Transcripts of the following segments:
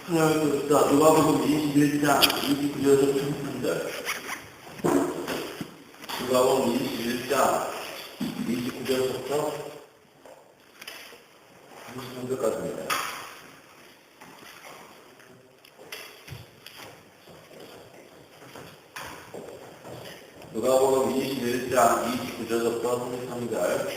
하나님께서 누가복음 21장 29절에서 33절. 누가복음 21장 29절부터 33절까지입니다. 누가복음 21장 29절부터 33절.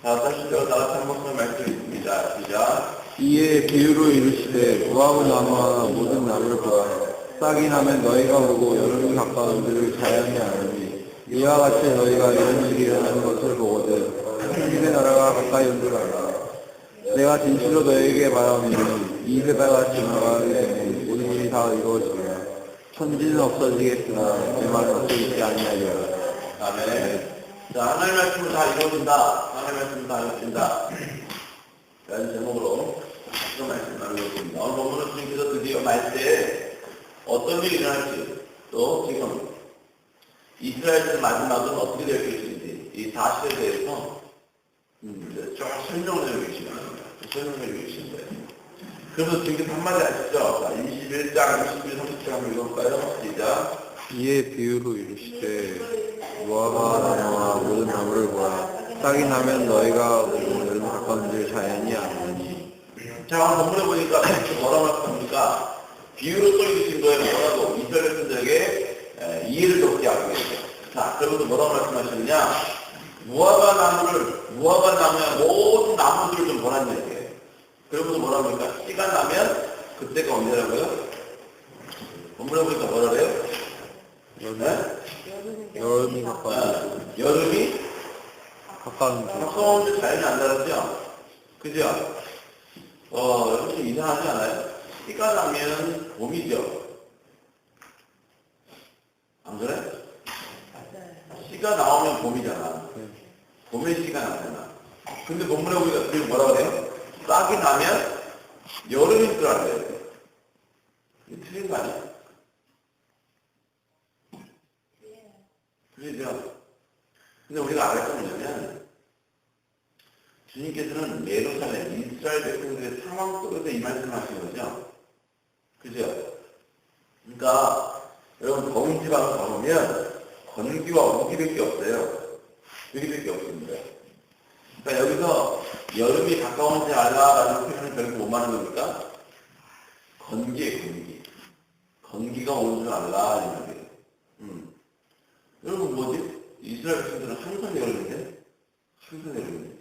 다시 따라 한 목소리 말씀드립니다. 시작. 이에 비유로 이르시되 무화과 나무와 모든 나무를 보아 싹이 나면 너희가 보고 여름이 가까운 줄을 자연히 아느니 이와 같이 너희가 이런 일이 일어나는 것을 보거든 천국의 나라가 가까이 온 줄 알라. 내가 진실로 너희에게 말하노니 이 세대가 지나가게 되면 모든 일이 다 이루어지리라. 천지는 없어지겠으나 내 말은 없어지지 아니하리라. 아멘. 자, 하나님의 말씀은 다 이루어진다. 하나님의 말씀은 다 이루어진다. 라는 제목으로 지금 말씀 나누겠습니다. 오늘 본문은 주님께서 드디어 말세에 어떤 일이 일어날지, 또 지금 이스라엘의 마지막은 어떻게 될 것인지, 이 사실에 대해서 쭉 설명을 해주고 계십니다. 설명해 주고 계신데. 그래서 주님께서 한마디 하시죠. 자, 21장, 21, 37 한번 읽어볼까요? 시작. 이에 비유로 이르시되 무화과 나무와 모든 나무를 보아 싹이 나면 너희가 보고 여름이 가까운 줄 자연히 아느니. 자, 오늘 본문에 보니까 뭐라고 말씀합니까? 비유로 또 읽으신 거예요. 뭐라고? 이스라엘 백성들에게 이해를 돕게 하기 위해서. 자, 그러면서 뭐라고 말씀하셨느냐? 무화과 나무야 모든 나무들을 좀 보란 얘기예요. 그러면서 뭐라고 합니까? 씨가 나면 그때가 언제라고요? 본문에 보니까 뭐라 그래요? 여름이 가까운 여름이 가까운 줄. 가까운데 자연이 안 달았죠? 그죠? 좀 이상하지 않아요? 씨가 나면 봄이죠? 안 그래? 씨가 나오면 봄이잖아. 봄에 씨가 나잖아. 근데 본문에 우리가 그리고 뭐라 그래요? 싹이 나면 여름인 줄 알아요. 이게 틀린 거 아니야? 그죠? 근데 우리가 알을 건 뭐냐면 주님께서는 예루살렘, 이스라엘 백성들의 상황 속에서 이 말씀을 하신 거죠. 그죠? 그러니까 여러분 더운 지방을 가보면 건기와 우기밖에 없어요. 여기밖에 없습니다. 그러니까 여기서 여름이 가까운지 알라라는 표현을 결국 뭐 하는 겁니까? 건기에 건기. 건기가 오는 줄 알라 이 말이에요. 여러분 뭐지? 이스라엘 백성들은 항상 여름인데? 항상 여름인데?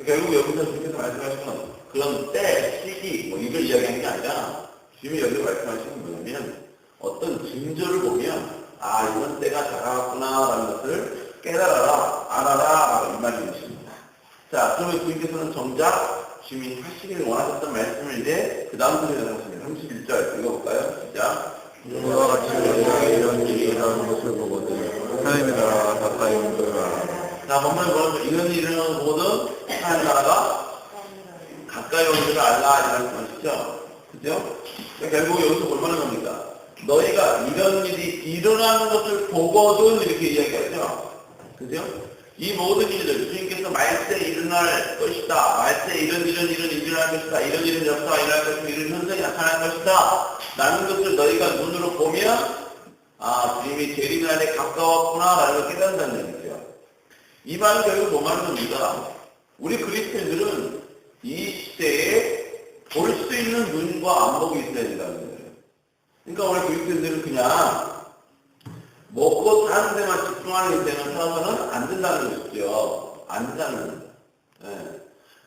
결국 여기서 주님께서 말씀하시는 그런 때, 시기, 뭐 이걸 이야기하는 게 아니라 주님이 여기서 말씀하시는 건 뭐냐면 어떤 징조를 보면 아 이번 때가 다가왔구나 라는 것을 깨달아라, 알아라 이 말씀이십니다. 자, 그러면 주님께서는 정작 주님이 하시길 원하셨던 말씀을 이제 그 다음 절에 하셨습니다. 31절 읽어볼까요? 시작. 이와 같이 너희가 이런 일이 일어나는 것을 보거든 하나님의 나라가 가까이 온 줄 알아. 자, 본문에 보면 이런 일이 일어나는 거 보거든 하나님 나라가 가까이 온 줄 알라 이 말씀하시죠. 그죠? 결국 여기서 뭘 말하는 겁니까? 너희가 이런 일이 일어나는 것을 보거든 이렇게 이야기하죠. 그죠? 이 모든 일들, 주님께서 말세 일어날 것이다. 말세 이런 일이 일어날 것이다. 이런 일은 역사가 일어날 것이다. 이런 현상이 나타날 것이다. 라는 것을 너희가 눈으로 보면 아, 주님이 재림날에 가까웠구나 라는 걸 깨닫는다는 얘기죠. 이 말은 결국 뭐 말하는 겁니다. 우리 그리스도인들은 이 시대에 볼 수 있는 눈과 안목이 있어야 된다는 거예요. 그러니까 우리 그리스도인들은 그냥 먹고 사는 데만 집중하는 인생을 살아서는 안 된다는 것이죠. 안 된다는 거예요.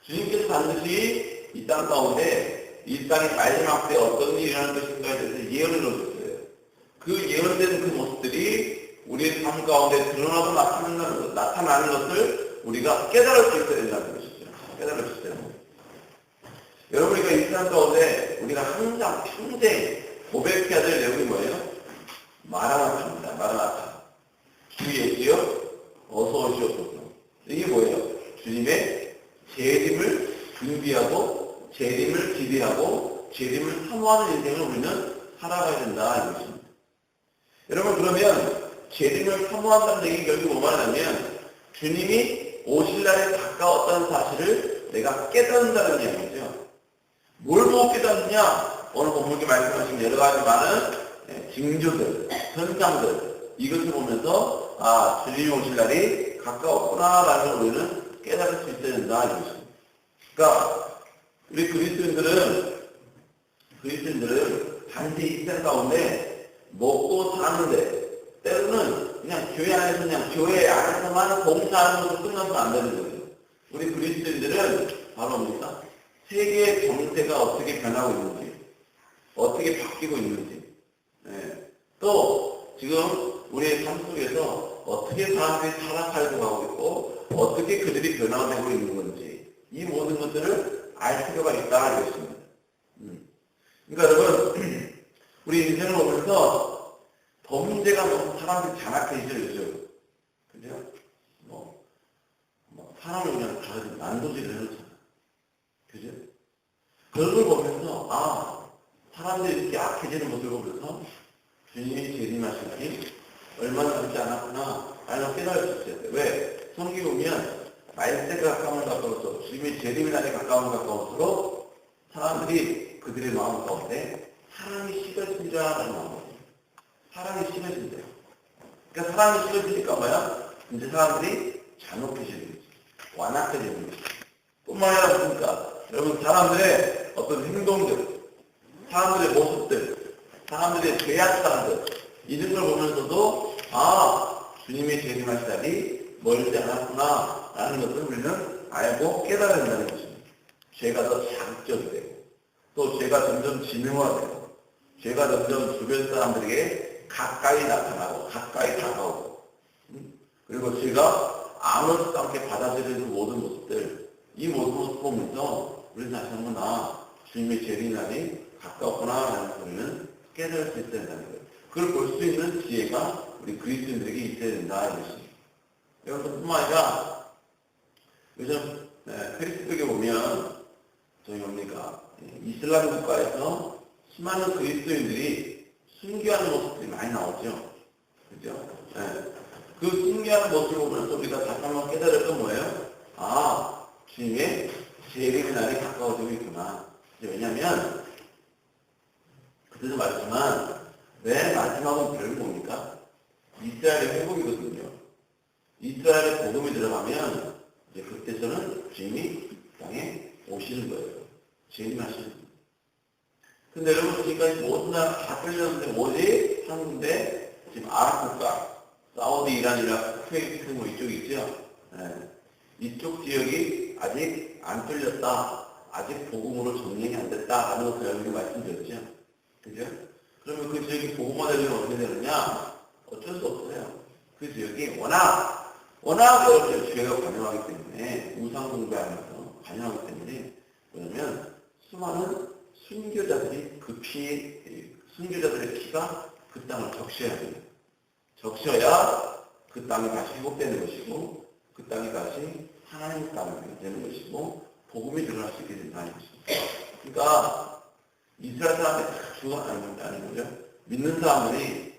주님께서 반드시 이 땅 가운데 이 땅의 마지막 때 어떤 일이 일어날 것인가에 대해서 예언을 넣어줬어요. 그 예언된 그 모습들이 우리의 삶 가운데 드러나고 나타나는 것을 우리가 깨달을 수 있어야 된다는 것이죠. 깨달을 수 있어요. 여러분, 우리가 이 삶 가운데 우리가 항상 평생 고백해야 될 내용이 뭐예요? 마라나타입니다. 마라나타. 주 예수여 어서 오시옵소서. 이게 뭐예요? 주님의 재림을 준비하고 재림을 기대하고 재림을 사모하는 인생을 우리는 살아가야 된다 이것입니다. 여러분, 그러면 재림을 사모한다는 얘기 결국 뭐 말하냐면 주님이 오실 날에 가까웠다는 사실을 내가 깨닫는다는 얘기죠. 뭘 보고 깨닫느냐? 오늘 본문에 말씀하신 여러 가지 많은 징조들, 현상들, 이것을 보면서, 아, 주님이 오실 날이 가까웠구나라는 걸 우리는 깨달을 수 있어야 된다, 이것입니다. 그러니까, 우리 그리스도인들은 단지 이 세상 가운데 먹고 사는데, 때로는 그냥 교회 안에서 그냥 교회 안에서만 봉사하는 것으로 끝나면 안 되는 거예요. 우리 그리스도인들은 바로 뭡니까? 세계의 정세가 어떻게 변하고 있는지, 어떻게 바뀌고 있는지, 또 지금 우리의 삶 속에서 어떻게 사람들이 살아가고 가고 있고, 어떻게 그들이 변화되고 있는 건지, 이 모든 것들을 알 필요가 있다 이것입니다. 그러니까 여러분, 우리 인생을 보면서 범죄가 너무 사람들이 장악해지죠, 요즘. 그죠? 사람을 그냥 다 난도질을 해놓잖아. 그죠? 그런 걸 보면서, 아, 사람들이 이렇게 악해지는 모습을 보면서 주님이 재림하실 때 얼마나 남지 않았구나, 라는 깨달을 수 있어요. 왜? 성경에 보면, 말세가 가까운 가까울수록, 주님이 재림의 날이 가까운 가까울수록, 사람들이 그들의 마음 가운데 사랑이 식어진다라는 마음이에요. 사랑이 식어진대요. 그러니까 사랑이 식어지니까 뭐야? 이제 사람들이 잔혹해지는 거지. 완악해지는 거지. 뿐만 아니라 보니까, 여러분, 사람들의 어떤 행동들, 사람들의 모습들, 사람들의 죄악사람들, 이런 걸 보면서도, 아, 주님의 재림하실 날이 멀지 않았구나, 라는 것을 우리는 알고 깨달아야 된다는 것입니다. 죄가 더 자극적이 되고, 또 죄가 점점 진흥화되고, 죄가 점점 주변 사람들에게 가까이 나타나고, 가까이 다가오고, 그리고 죄가 아무렇지도 않게 받아들이는 모든 모습들, 이 모든 모습 보면서 우리는 다시 한번 주님의 재림날이 가까웠구나라는 소리는 깨달을 수 있어야 된다는 거예요. 그걸 볼 수 있는 지혜가 우리 그리스도인들에게 있어야 된다 이것입니다. 여러분뿐만 아니라 요즘 페이스북에 보면 저희 뭡니까 이슬람 국가에서 수많은 그리스도인들이 순교하는 모습들이 많이 나오죠. 그죠? 그 순교하는 모습을 보면서 우리가 다시 한번 깨달을 건 뭐예요? 아, 주님의 재림의 날이 가까워지고 있구나. 왜냐면 그때도 말했지만 맨 마지막은 별이 뭡니까? 이스라엘의 회복이거든요. 이스라엘의 복음이 들어가면 이제 그때서는 주님이 땅에 오시는 거예요. 재림하시는 거예요. 근데 여러분 지금까지 모든 나라 다 끌렸는데 뭐지? 하는데 지금 아랍 국가, 사우디, 이란, 이라크, 쿠웨이트 뭐 이쪽 있죠? 이쪽 지역이 아직 안 뚫렸다. 아직 복음으로 정리가 안 됐다. 하는 것을 여러분이 말씀드렸죠. 그죠? 그러면 그 지역이 복음화되려면 어떻게 되느냐? 어쩔 수 없어요. 그 지역이 워낙 그렇게 죄가 관여하기 때문에, 우상 공부하면서 관여하기 때문에, 뭐냐면, 수많은 순교자들의 피가 그 땅을 적셔야 돼요. 적셔야 그 땅이 다시 회복되는 것이고, 그 땅이 다시 하나님의 땅이 되는 것이고, 복음이 드러날 수 있게 된다는 것입니다. 그러니까, 이스라엘 사람들이 다 죽어가는 거죠. 믿는 사람들이,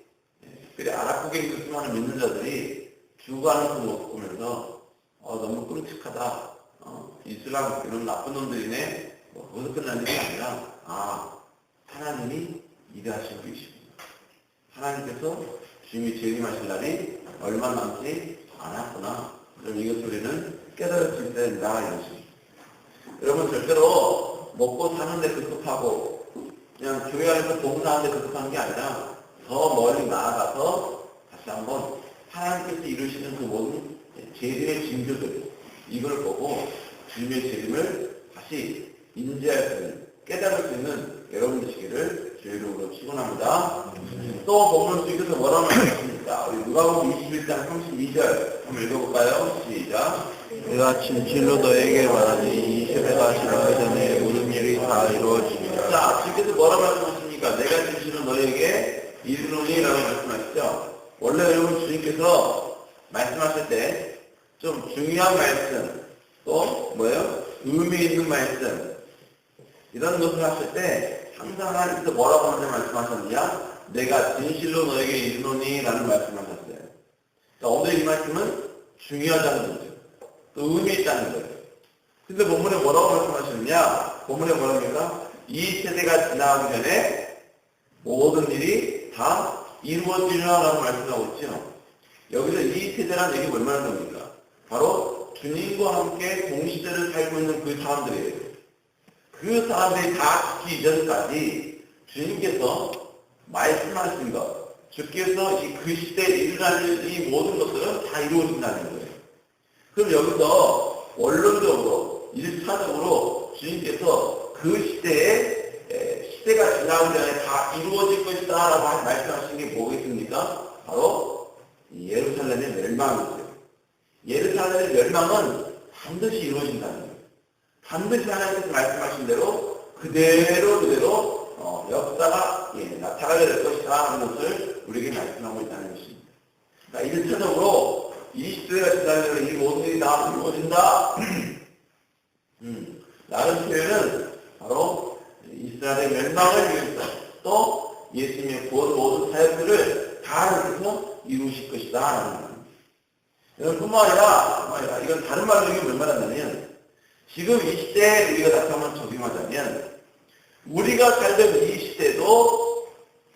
특별히 아랍국에 있는 수많은 믿는 자들이 죽어가는 그 모습 보면서, 너무 끔찍하다. 이슬람, 이런 나쁜 놈들이네. 거기서 끝나는 게 아니라, 하나님이 일하시고 계십니다. 하나님께서 주님이 재림하실 날이 얼마 남지 않았구나. 그럼 이것을 우리는 깨달을 수 있어야 된다. 이것입니다. 여러분, 절대로 먹고 사는데 급급하고, 그냥 교회 안에서 봉사하는데 급급하는 게 아니라, 더 멀리 나아가서 다시 한번 하나님께서 이루시는 그 모든 재림의 징조들, 이걸 보고 주님의 재림을 다시 인지할 수 있는, 깨달을 수 있는 여러분 되시기를 주의 이름으로 축원합니다. 또 본문 속에서 뭐라고 말씀하십니까? 우리 누가복음 21장 32절 한번 읽어볼까요? 시작. 내가 진실로 너에게 말하니 이 세대가 지나기 전에 모든 일이 다 이루어지리라. 자, 지금께서 뭐라고 말씀하십니까? 내가 진실로 너에게 이르노니라고 말씀하시죠. 원래 여러분 주님께서 말씀하실 때 좀 중요한 말씀, 또 뭐예요? 의미 있는 말씀, 이런 것을 하실 때 항상 하나님께서 뭐라고 먼저 말씀하셨느냐? 내가 진실로 너에게 이르노니 라는 말씀하셨어요. 그러니까 오늘 이 말씀은 중요하다는 거죠. 또 의미 있다는 거예요. 근데 본문에 뭐라고 말씀하셨느냐? 본문에 뭐랍니까? 이 세대가 지나가기 전에 모든 일이 다 이루어지리라고 말씀하고 있죠. 여기서 이 세대라는 얘기 얼마나 됩니까? 바로 주님과 함께 동시대를 살고 있는 그 사람들이에요. 그 사람들이 다 죽기 이전까지 주님께서 말씀하신 것, 주께서 그 시대에 일어나는 이 모든 것들은 다 이루어진다는 거예요. 그럼 여기서 원론적으로, 일차적으로 주님께서 그 시대가 지나오기 전에 다 이루어질 것이다 라고 말씀하신 게 뭐겠습니까? 바로 예루살렘의 멸망이죠. 예루살렘의 멸망은 반드시 이루어진다는 거예요. 반드시 하나님께서 말씀하신 대로 그대로 역사가 나타나게 될 것이다 하는 것을 우리에게 말씀하고 있다는 것입니다. 그러니까 일차적으로 이 시대가 지나면 이 모든 일이 다 이루어진다. 라는 표현은 바로 이스라엘의 멸망을 위해서 또 예수님의 구원 모든 사역들을 다 하나님께서 이루실 것이다 라는 겁니다. 이건 뿐만 아니라 이건 다른 말로 이게 뭘 말하냐면 지금 이 시대에 우리가 다시 한번 적용하자면 우리가 살던 이 시대도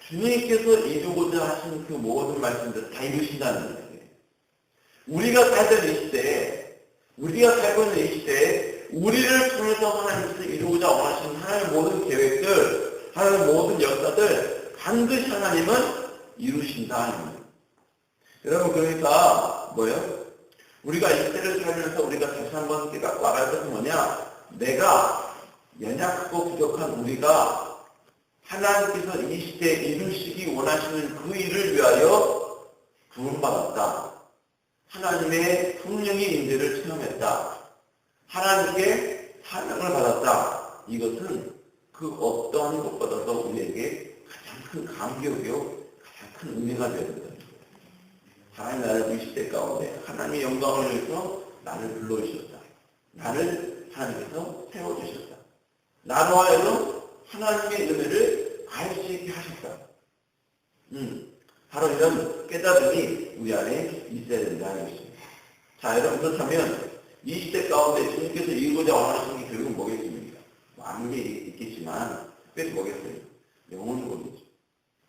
주님께서 이루고자 하신 그 모든 말씀들을 다 이루신다는 거예요. 우리가 살던 이 시대에, 우리가 살고 있는 이 시대에 우리를 통해서 하나님께서 이루고자 원하시는 하나님의 모든 계획들, 하나님의 모든 역사들 반드시 하나님은 이루신다. 여러분 그러니까 뭐예요? 우리가 이 시대를 살면서 우리가 다시 한번 깨닫고 알아야 것은 뭐냐? 내가 연약하고 부족한 우리가 하나님께서 이 시대에 이루시기 원하시는 그 일을 위하여 부름받았다. 하나님의 성령의 인재를 체험했다. 하나님께 사명을 받았다. 이것은 그 어떠한 것보다도 우리에게 가장 큰 감격이요, 가장 큰 은혜가 되어야 된다. 하나님 나를 이 시대 가운데 하나님의 영광을 위해서 나를 불러주셨다. 나를 하나님께서 세워주셨다. 나로 하여금 하나님의 은혜를 알 수 있게 하셨다. 바로 이런 깨달음이 우리 안에 있어야 된다는 것입니다. 자, 여러분 그렇다면 이 시대 가운데 주님께서 이루고자 원하시는 게 결국은 뭐겠습니까? 많은 게 있겠지만 특별히 뭐겠어요? 영혼 구원이죠.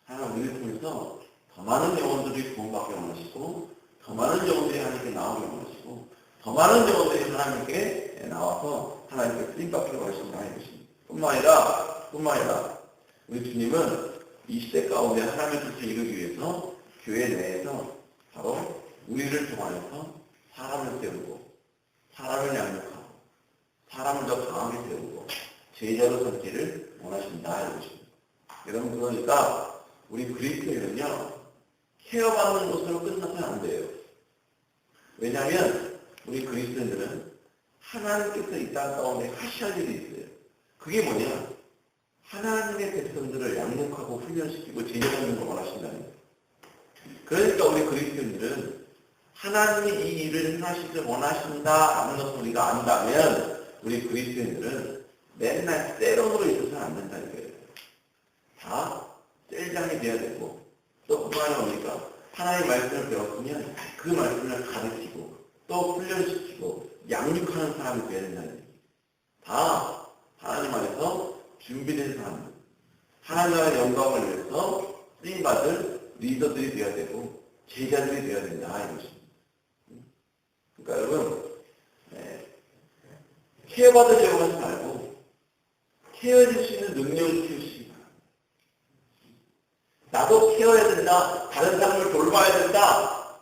하나님 우리를 통해서 더 많은 영혼들이 구원받게 원하시고 더 많은 영혼들이 하나님께 나오게 원하시고 더 많은 영혼들이 하나님께 나와서 하나님께 쓰임받게 원하신다는 것입니다. 뿐만 아니라 우리 주님은 이 시대 가운데 하나님의 뜻을 이루기 위해서 교회 내에서 바로 우리를 통하여서 사람을 세우고 사람을 양육하고 사람을 더 강하게 세우고 제자로 삼기를 원하신다 이런 것입니다. 여러분 그러니까 우리 그리스도인은요 케어받는 것으로 끝나서는 안 돼요. 왜냐하면 우리 그리스도인들은 하나님께서 이 땅 가운데 하셔야 할 일이 있어요. 그게 뭐냐? 하나님의 백성들을 양육하고 훈련시키고 제자하는 걸 원하신다는 거예요. 그러니까 우리 그리스도인들은 하나님이 이 일을 행하시길 원하신다 하는 것을 우리가 안다면 우리 그리스도인들은 맨날 세론으로 있어서는 안 된다는 거예요. 다 셀장이 돼야 되고 또 그만에 오니까 하나님의 말씀을 배웠으면 그 말씀을 가르치고 또 훈련시키고 양육하는 사람이 되어야 된다는 거예요. 다 하나님 안에서 준비된 사람들, 하나님의 영광을 위해서 쓰임받을 리더들이 되어야 되고 제자들이 되어야 된다 이것입니다. 그러니까 여러분 케어받으려고 하지 말고 케어해줄 수 있는 능력을 키우시기 바랍니다. 나도 케어해야 된다. 다른 사람을 돌봐야 된다.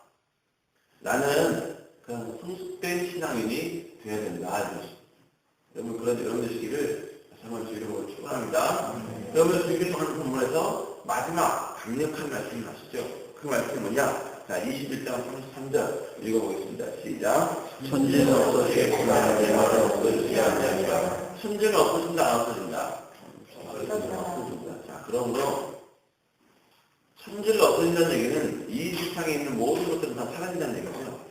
나는 그냥 성숙된 신앙인이 되어야 된다 이것입니다. 여러분 그런 여러분 되시기를 한번 주의로 축원합니다. 그러면 주님께서 오늘 본문에서 마지막 강력한 말씀을 하시죠. 그 말씀이 뭐냐? 자, 21장 33절 읽어보겠습니다. 시작. 천지는 없어지겠구나. 내 말은 없어지지 않으리라. 천지는 없어진다, 안 없어진다? 없어진다. 자, 그러므로 천지가 없어진다는 얘기는 이 세상에 있는 모든 것들은 다 사라진다는 얘기죠.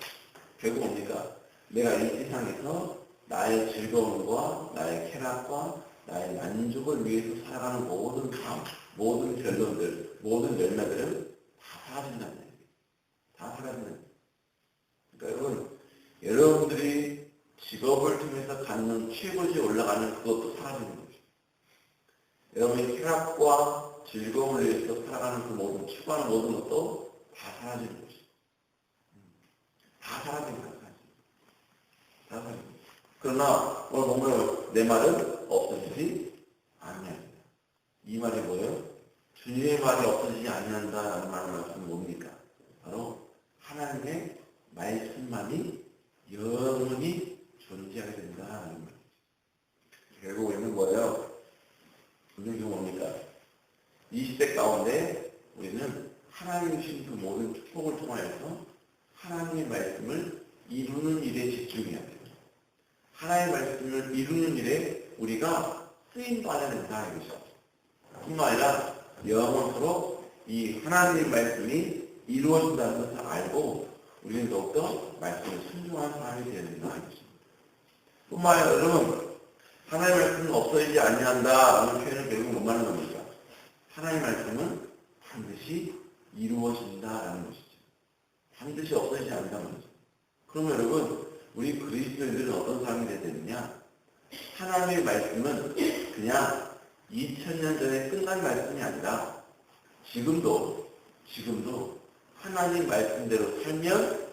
결국 뭡니까? 내가 이 세상에서 나의 즐거움과 나의 쾌락과 나의 만족을 위해서 살아가는 모든 삶, 모든 결론들, 모든 열매들은 다 사라진다는 얘기예요. 다 사라진다는 얘기예요. 그러니까 여러분들이 직업을 통해서 갖는 최고지에 올라가는 그것도 사라지는 거죠. 여러분이 쾌락과 즐거움을 위해서 살아가는 그 모든, 추구하는 모든 것도 다 사라지는 것이죠. 다 사라지는 거예요. 다 사라지는 거예요. 그러나 오늘 보면 내 말은 없어지지 아니한다. 이 말이 뭐예요? 주님의 말이 없어지지 아니한다라는 말씀은 뭡니까? 바로 하나님의 말씀만이 영원히 존재하게 된다는 말이죠. 결국 우리는 뭐예요? 우리는 뭡니까? 이 시대 가운데 우리는 하나님이 주신 그 모든 축복을 통하여서 하나님의 말씀을 이루는 일에 집중해야 돼요. 하나님의 말씀을 이루는 일에 우리가 쓰임받아야 된다는 것이죠. 뿐만 아니라 영원토록 이 하나님의 말씀이 이루어진다는 것을 알고 우리는 더욱더 말씀을 순종하는 사람이 되어야 된다는 것입니다. 뿐만 아니라 여러분, 하나님의 말씀은 없어지지 아니한다라는 표현은 결국 못 말하는 겁니까? 하나님의 말씀은 반드시 이루어진다라는 것이죠. 반드시 없어지지 않는다는 것이죠. 그러면 여러분, 우리 그리스도인들은 어떤 사람이 되어야 되느냐? 하나님의 말씀은 그냥 2000년 전에 끝난 말씀이 아니라 지금도 하나님 말씀대로 살면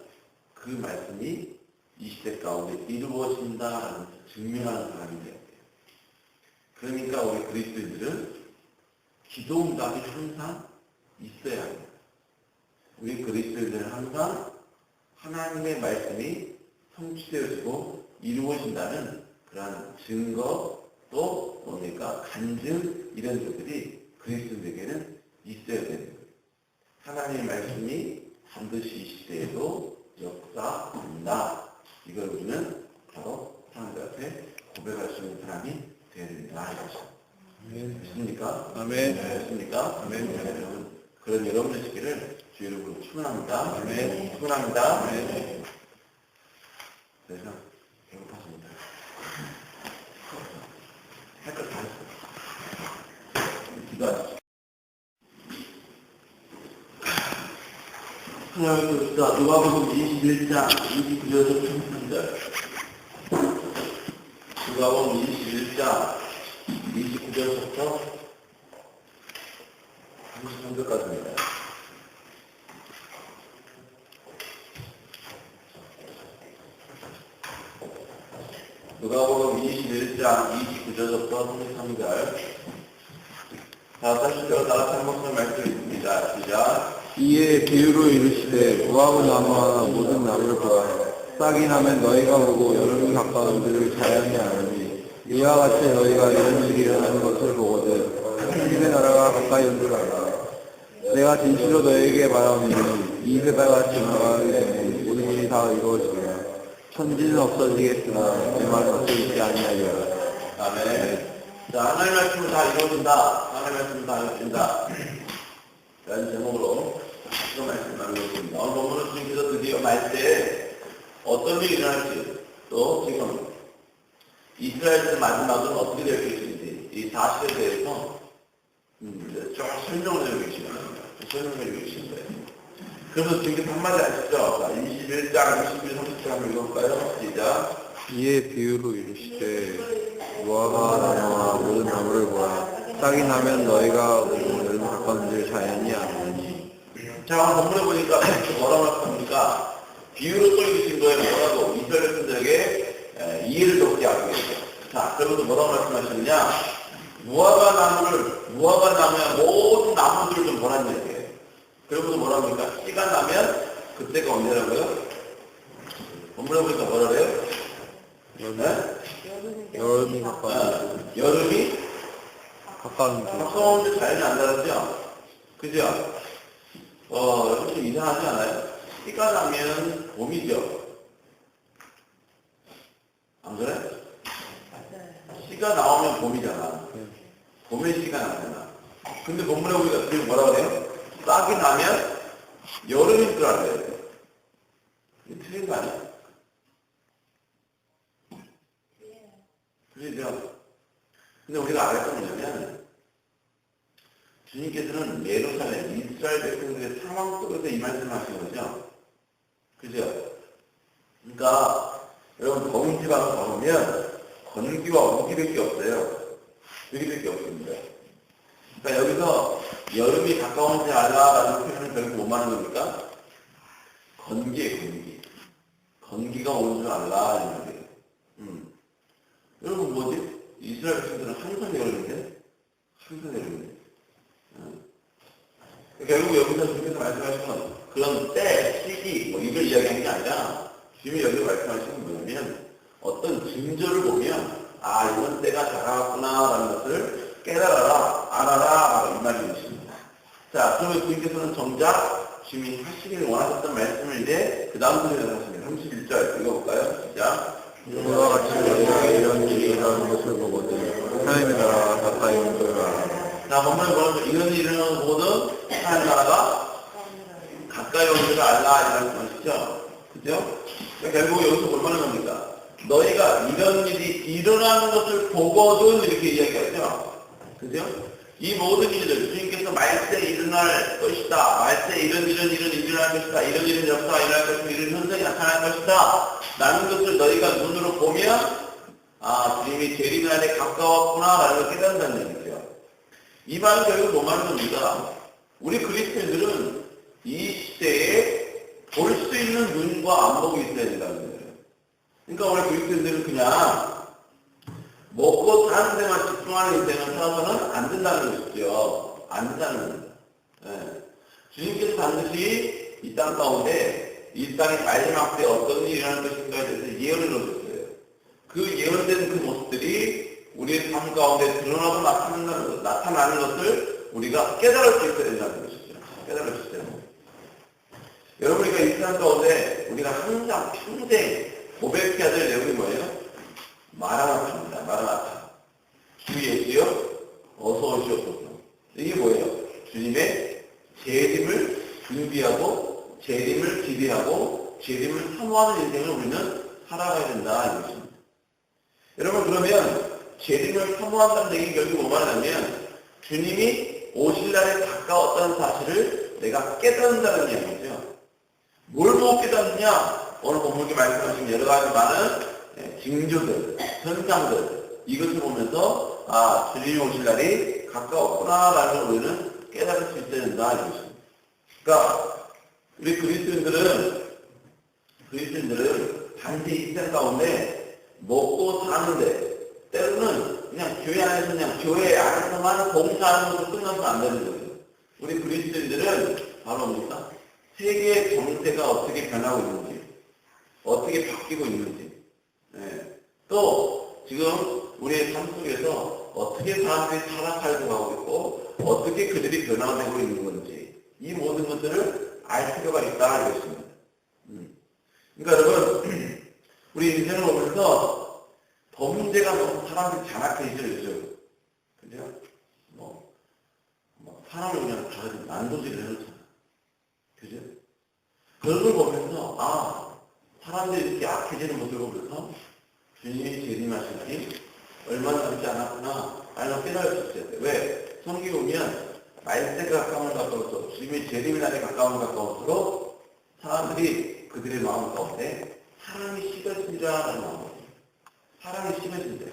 그 말씀이 이 시대 가운데 이루어진다라는 것을 증명하는 사람이 되어야 돼요. 그러니까 우리 그리스도인들은 기도 응답이 항상 있어야 합니다. 우리 그리스도인들은 항상 하나님의 말씀이 성취되어지고 이루어진다는 그러한 증거 또 뭡니까? 간증 이런 것들이 그리스도인에게는 있어야 되는 거예요. 하나님의 말씀이 반드시 이 시대에도 역사한다. 이걸 우리는 바로 사람들 앞에 고백할 수 있는 사람이 되어야 된다. 아멘. 믿습니까? 아멘. 믿습니까? 아멘. 네, 여러분. 그런 여러분 되시기를 주 이름으로 축원합니다. 아멘. 축원합니다. 아멘. 그래서 배고팠습니다. 할 것 다 했어요. 기도하십시오. 하나님 봅시다. 누가복음 21장 29절에서 33절. 누가복음 21장 29절부터 33절까지입니다. 누가복음 21장 29절부터 33절. 자, 30절 다 같이 한 목소리 말씀드립니다. 시작. 이에 비유로 이르시되 모압은 나무와 모든 나무를 보아해 싹이 나면 너희가 보고 여름이 가까운 줄을 자연히 아느니 이와 같이 너희가 이런 일이 일어나는 것을 보거든 하나님의 나라가 가까이 온 줄 알라. 내가 진실로 너희에게 말하노니 이 세대가 지나가기 전에 모든 일이 다 이루어지리라. 천지는 없어지겠으나 내 말은 없어지지 아니하리라. 아멘. 자, 하나님의 말씀은 다 이루어진다. 하나님의 말씀은 다 이루어진다. 라는 제목으로 이런 말씀 나누겠습니다. 오늘 본문은 주님께서 드디어 말세에 어떤 일이 일어날지, 또 지금 이스라엘의 마지막은 어떻게 될 것인지, 이 사실에 대해서 쭉 설명을 해주고 계시는 겁니다. 설명을 해주고 계시는 거예요. 그래서 지금 한마디 하시죠. 자, 21장, 21, 37 한번 읽어볼까요? 시작. 이에 비유로 이르시되 무화과 나무와 모든 나무를 보아 싹이 나면 너희가 여름 가까운 줄 자연히 아느니. 자, 오늘 본문에 보니까 뭐라고 말씀합니까? 비유로 써주신 거에 뭐라도 이스라엘 백성들에게 이해를 돕게 하기 위해서. 자, 그러면서 뭐라고 말씀하셨느냐? 무화과 나무야 모든 나무들을 좀 보란 얘기예요. 그러면서 뭐라고 합니까? 시간 나면 그때가 언제라고요? 본문에 보니까 뭐라 그래요? 여름이 가까운 여름이 가까운 줄. 가까운데 자연이 안 다르죠? 그죠? 좀 이상하지 않아요? 시가 나면 봄이죠? 안 그래? 시가 나오면 봄이잖아. 봄에 시가 나잖아. 근데 본문에 우리가 지금 뭐라고 그래요? 싹이 나면 여름인 줄 알아야 돼. 이게 틀린 거 아니야? 그죠? 근데 우리가 알건 뭐냐면 주님께서는 예루살렘, 이스라엘 백성들의 상황 속에서 이 말씀을 하신 거죠. 그죠? 그러니까 여러분 거민지방을 가보면 건기와 우기밖에 없어요. 여기밖에 없습니다. 그러니까 여기서 여름이 가까운지 알라라는 표현은 결국 뭐 말하는 겁니까? 건기에 건기. 건기가 오는 줄 알라 이 말이에요. 여러분 뭐지? 이스라엘 백성들은 항상 여름인데? 항상 여름인데. 결국 여기서 주님께서 말씀하신 건 그런 때, 시기, 뭐 이걸 이야기하는 게 아니라 주님이 여기서 말씀하시는 건 뭐냐면 어떤 징조를 보면 아 이번 때가 다가왔구나 라는 것을 깨달아라, 알아라 이 말씀이십니다. 자, 그러면 주님께서는 정작 주님이 하시길 원하셨던 말씀을 이제 그 다음 절에 하십니다. 31절 읽어볼까요? 시작. 그와 같이 너희가 이런 일이 일어나는 것을 보거든 하나님의 나라가 가까이 온 줄 알아. 자, 본문에 뭐라고 이런 일이 일어나는 것을 보거든 하나님의 나라가 가까이 온 줄 알라 이라는 말씀이죠. 그죠? 그러니까 결국 여기서 뭘 말하는 겁니까? 너희가 이런 일이 일어나는 것을 보거든 이렇게 이야기하죠. 그죠? 이 모든 일들 주님께서 말세 일어날 것이다. 말세 이런 일이 일어날 것이다. 이런 역사가 일어날 것이다. 이런 현상이 나타날 것이다. 라는 것을 너희가 눈으로 보면 아 주님이 재림날에 가까웠구나 라는 걸 깨닫는다는 얘기죠. 이 말은 결국 뭐 말하는 겁니까? 우리 그리스도인들은 이 시대에 볼 수 있는 눈과 안목이 있어야 된다는 거예요. 그러니까 우리 그리스도인들은 그냥 먹고 사는 데만 집중하는 인생을 살아서는 안 된다는 것이죠. 안 된다는 겁니다. 예. 주님께서 반드시 이 땅 가운데 이 땅의 마지막 때 어떤 일이 일어날 것인가에 대해서 예언을 넣으셨어요. 그 예언된 그 모습들이 우리의 삶 가운데 드러나고 나타나는 것을 우리가 깨달을 수 있어야 된다는 것이죠. 깨달을 수 있어야 됩니다. 여러분, 우리가 이 세상 가운데 우리가 항상 평생 고백해야 될 내용이 뭐예요? 마라나타입니다. 마라나타. 주 예수여 어서 오시옵소서. 이게 뭐예요? 주님의 재림을 준비하고 재림을 기대하고 재림을 사모하는 인생을 우리는 살아가야 된다 이것입니다. 여러분, 그러면 재림을 사모한다는 얘기 결국 뭐 말하냐면 주님이 오실 날에 가까웠다는 사실을 내가 깨닫는다는 얘기죠. 뭘 보고 깨닫느냐? 오늘 본문에 말씀하신 여러 가지 많은 징조들, 현상들 이것을 보면서 아 주님이 오실 날이 가까웠구나라는 걸 우리는 깨달을 수 있어야 된다 이것입니다. 그러니까 우리 그리스도인들은 단지 이 세상 가운데 먹고 사는데 때로는 그냥 교회 안에서 그냥 교회 안에서만 봉사하는 것으로 끝나서 안 되는 거예요. 우리 그리스도인들은 바로 뭡니까? 세계의 정세가 어떻게 변하고 있는지, 어떻게 바뀌고 있는지, 또 지금 우리의 삶 속에서 어떻게 사람들이 살아가고 가고 있고, 어떻게 그들이 변화되고 있는 건지, 이 모든 것들을 알 필요가 있다 이것입니다. 그러니까 여러분, 우리 인생을 보면서 범죄가 너무 사람들이 장악해져 있어요. 그죠? 사람을 그냥 다 난도질을 해놓잖아. 그죠? 그런 걸 보면서, 아, 사람들이 이렇게 악해지는 모습을 보면서 주님이 재림하시니 얼마 남지 않았구나. 라는 깨달을 수 있어야 돼. 왜? 성경에 보면 말세가 가까울수록 주님이 재림의 날에 가까울수록 사람들이 그들의 마음 가운데 사랑이 식어진다라는 마음이에요. 사랑이 식어진대요.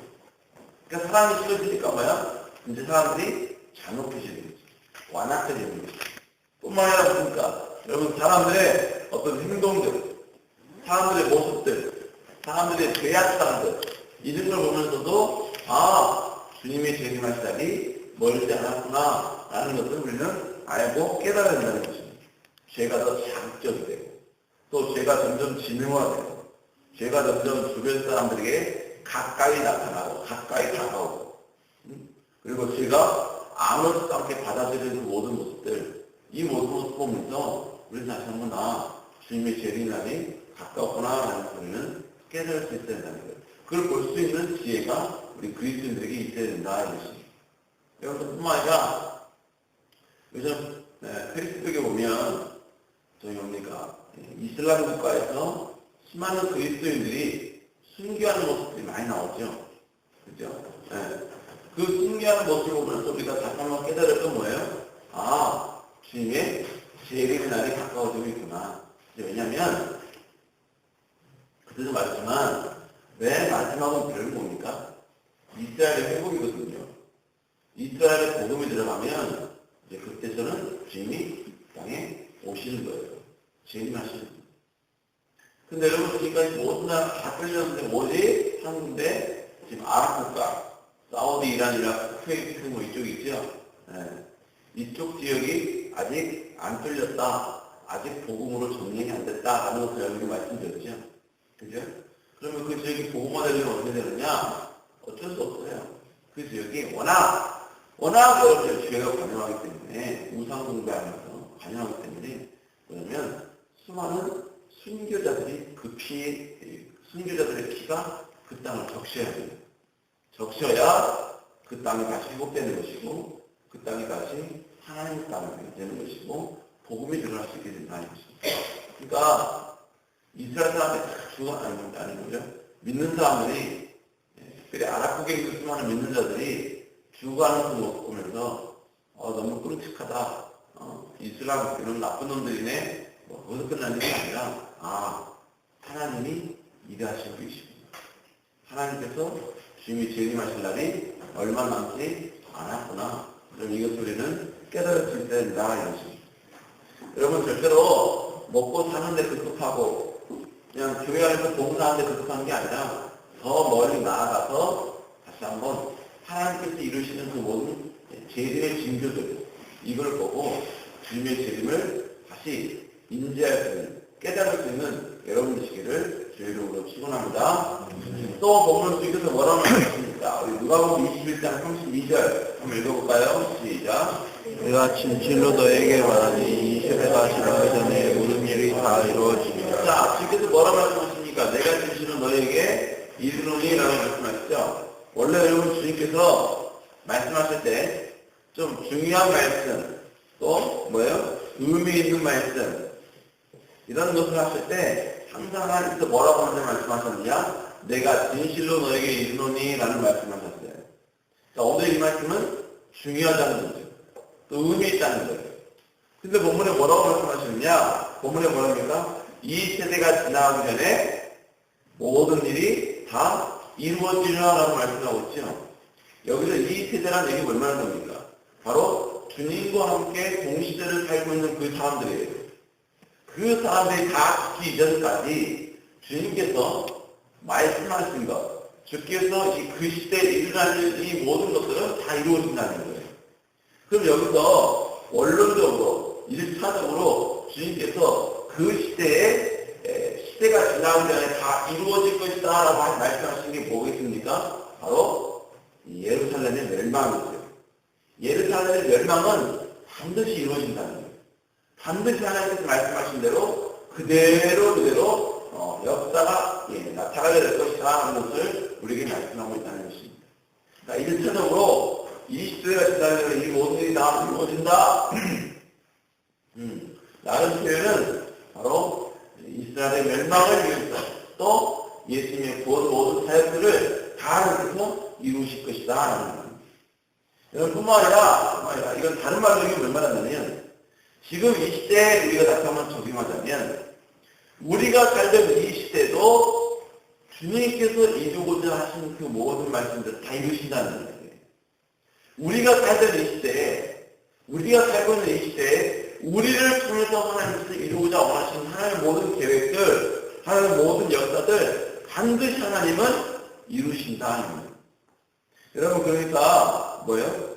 그러니까 사랑이 식어지니까 뭐야? 이제 사람들이 잔혹해지는 거지. 완악해지는 거지. 뿐만 아니라 보니까 여러분 사람들의 어떤 행동들, 사람들의 모습들, 사람들의 죄악상들 이런 걸 보면서도 아 주님이 재림하실 날이 멀지 않았구나 라는 것을 우리는 알고 깨달아야 된다는 것입니다. 죄가 더 자극적이 되고 또 죄가 점점 진흥화되고 죄가 점점 주변 사람들에게 가까이 나타나고 가까이 다가오고 그리고 죄가 아무렇지도 않게 받아들이는 모든 모습들 이 모든 모습 보면서 우리는 다시 한번 아 주님의 재림날이 가까웠구나 라는 소리는 깨달을 수 있어야 된다는 거예요. 그걸 볼 수 있는 지혜가 우리 그리스도인들에게 있어야 된다 이것입니다. 여기서 뿐만 아니라 요즘 페이스북에 보면 저희 뭡니까 이슬람 국가에서 수많은 그리스도인들이 순교하는 모습들이 많이 나오죠. 그죠? 그 순교하는 모습을 보면서 우리가 다시 한번 깨달을 건 뭐예요? 아, 주님의 재림의 날이 가까워지고 있구나. 왜냐면 그때도 말했지만 맨 마지막은 별로 뭡니까? 이스라엘의 회복이거든요. 이스라엘에 복음이 들어가면 이제 그때서는 주님이 땅에 오시는 거예요. 재림하시는 거예요. 근데 여러분 지금까지 모든 나라 다 끌렸는데 뭐지? 한 군데 지금 아랍 국가, 사우디, 이란, 이라크, 쿠웨이트 뭐 이쪽 있죠? 네. 이쪽 지역이 아직 안 뚫렸다. 아직 복음으로 점령이 안 됐다라는 것을 여러분이 말씀드렸죠. 그죠? 그러면 그 지역이 복음화되려면 어떻게 되느냐? 어쩔 수 없어요. 그 지역이 워낙 그렇게 주회가 관여하기 때문에, 우상 숭배하면서 관여하기 때문에, 뭐냐면 수많은 순교자들의 피가 그 땅을 적셔야 돼요. 적셔야 그 땅이 다시 회복되는 것이고, 그 땅이 다시 하나님의 땅이 되는 것이고, 복음이 드러날 수 있게 된다는 것입니다. 그러니까 이스라엘 사람들이 다 죽어가는 거죠. 믿는 사람들이, 특별히 아랍국에 있는 수많은 믿는 자들이 죽어가는 그 모습 보면서 너무 끔찍하다. 이슬람교는 나쁜 놈들이네. 거기서 끝나는 게 아니라 하나님이 일하시고 계시구나. 하나님께서 주님이 재림하실 날이 얼마 남지 않았구나. 그럼 이것을 우리는 깨달을 수 있어야 된다. 이런 식입니다. 여러분 절대로 먹고 사는데 급급하고 그냥 교회 안에서 봉사하는데 급급한 게 아니라 더 멀리 나아가서 다시 한번 하나님께서 이루시는 그 모든 재림의 징조들 이걸 보고 주님의 재림을 다시 인지할 수 있는 깨달을 수 있는 여러분 되시기를 주의 이름으로 축원합니다. 또 본문 속에서 뭐라고 말씀하십니까? 우리 누가복음 21장 32절 한번 읽어볼까요? 시작. 내가 진실로 너에게 말하니 이 세대가 지나기 전에 모든 일이 다 이루어지리라. 자, 주께서 뭐라고 말씀하십니까? 내가 진실로 너에게 이르노니 라고 말씀하시죠. 원래 여러분 주님께서 말씀하실 때 좀 중요한 말씀 또 뭐예요? 의미 있는 말씀 이런 것을 하실 때 항상 하나님께서 뭐라고 먼저 말씀하셨느냐? 내가 진실로 너에게 이르노니 라는 말씀하셨어요. 자, 오늘 이 말씀은 중요하다는 거죠. 또 의미 있다는 거예요. 근데 본문에 뭐라고 말씀하시느냐? 본문에 뭐랍니까? 이 세대가 지나가기 전에 모든 일이 다 이루어지리라 라고 말씀하고 있죠. 여기서 이 세대라는 얘기가 얼마나 됩니까? 바로 주님과 함께 동시대를 살고 있는 그 사람들이에요. 그 사람들이 다 죽기 이전까지 주님께서 말씀하신 것, 주께서 그 시대에 일어나는 이 모든 것들은 다 이루어진다는 거예요. 그럼 여기서 원론적으로, 1차적으로 주님께서 그 시대가 지나기 전에 다 이루어질 것이다 라고 말씀하신 게 뭐겠습니까? 바로 예루살렘의 멸망이죠. 예루살렘의 멸망은 반드시 이루어진다는 거예요. 반드시 하나님께서 말씀하신 대로 그대로 역사가 나타나게 될 것이다 하는 것을 우리에게 말씀하고 있다는 것입니다. 그러니까 1차적으로 이 시대가 지나면 이 모든 일이 다 이루어진다. 라는 표현은 바로 이스라엘의 멸망을 위해서 또 예수님의 구원 모든 사역들을 다 하나님께서 이루실 것이다 라는 겁니다. 뿐만 아니라 이건 다른 말로 이게 뭘 말하냐면 지금 이 시대에 우리가 다시 한번 적용하자면 우리가 살던 이 시대도 주님께서 이루고자 하신 그 모든 말씀들 다 이루신다는 거예요. 우리가 살던 이 시대에 우리가 살고 있는 이 시대에 우리를 통해서 하나님께서 이루고자 원하시는 하나님의 모든 계획들 하나님의 모든 역사들 반드시 하나님은 이루신다. 여러분 그러니까 뭐예요?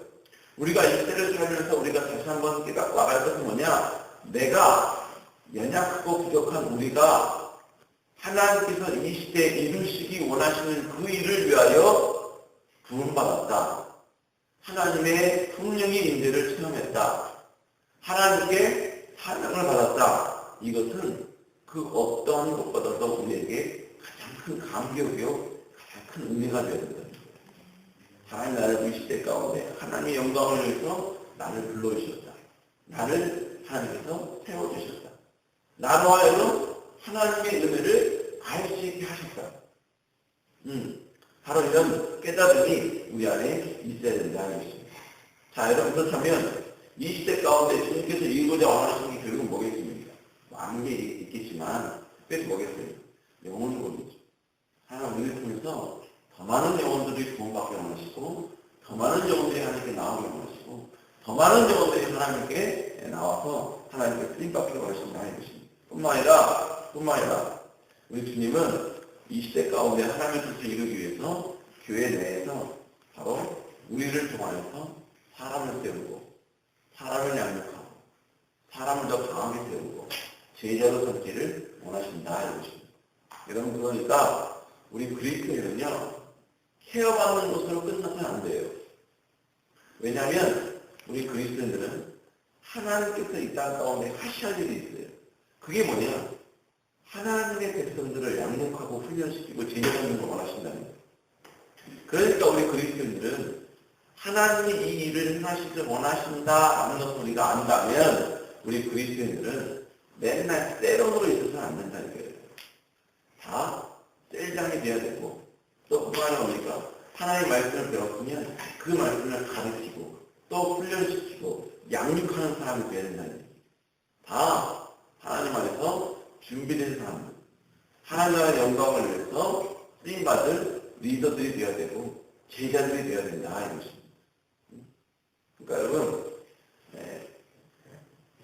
우리가 이 시대를 살면서 우리가 다시 한번 깨닫고 알아야 할 것은 뭐냐? 내가 연약하고 부족한 우리가 하나님께서 이 시대에 이루시기 원하시는 그 일을 위하여 부름받았다. 하나님의 성령의 임재를 체험했다. 하나님께 사랑을 받았다. 이것은 그 어떠한 것보다도 우리에게 가장 큰 감격이요, 가장 큰 의미가 되어야 된다. 하나님 나를 이 시대 가운데 하나님의 영광을 위해서 나를 불러주셨다. 나를 하나님께서 세워주셨다. 나로 하여금 하나님의 은혜를 알 수 있게 하셨다. 바로 이런 깨달음이 우리 안에 있어야 된다는 것입니다. 자, 여러분 그렇다면 이 시대 가운데 주님께서 이루고자 원하시는 게 결국은 뭐겠습니까? 많은 게 있겠지만 특별히 뭐겠어요? 영혼 구원이죠. 하나님 우리를 통해서 더 많은 영혼들이 구원받게 원하시고 더 많은 영혼들이 하나님께 나오길 원하시고 더 많은 영혼들이 하나님께 나와서 하나님께 쓰임받기를 원하신다 이것입니다. 뿐만 아니라 우리 주님은 이 시대 가운데 하나님의 뜻을 이루기 위해서 교회 내에서 바로 우리를 통하여서 사람을 세우고 사람을 양육하고 사람을 더 강하게 세우고 제자로 삼기를 원하신다 이것입니다. 여러분 그러니까 우리 그리스도인은요 케어받는 것으로 끝나서는 안 돼요. 왜냐하면 우리 그리스도인들은 하나님께서 이 땅 가운데 하셔야 일이 있어요. 그게 뭐냐? 하나님의 백성들을 양육하고 훈련시키고 제자하는 걸 원하신다는 거예요. 그러니까 우리 그리스도인들은 하나님이 이 일을 행하시길 원하신다 하는 것을 우리가 안다면 우리 그리스도인들은 맨날 세론으로 있어서는 안 된다는 거예요. 다 셀장이 돼야 되고 또 그거 하나 보니까 하나님의 말씀을 배웠으면 그 말씀을 가르치고 또 훈련시키고 양육하는 사람이 되어야 된다는 거예요. 다 하나님 안에서 준비된 사람들, 하나님의 영광을 위해서 쓰임받을 리더들이 되어야 되고 제자들이 되어야 된다 이것입니다. 그러니까 여러분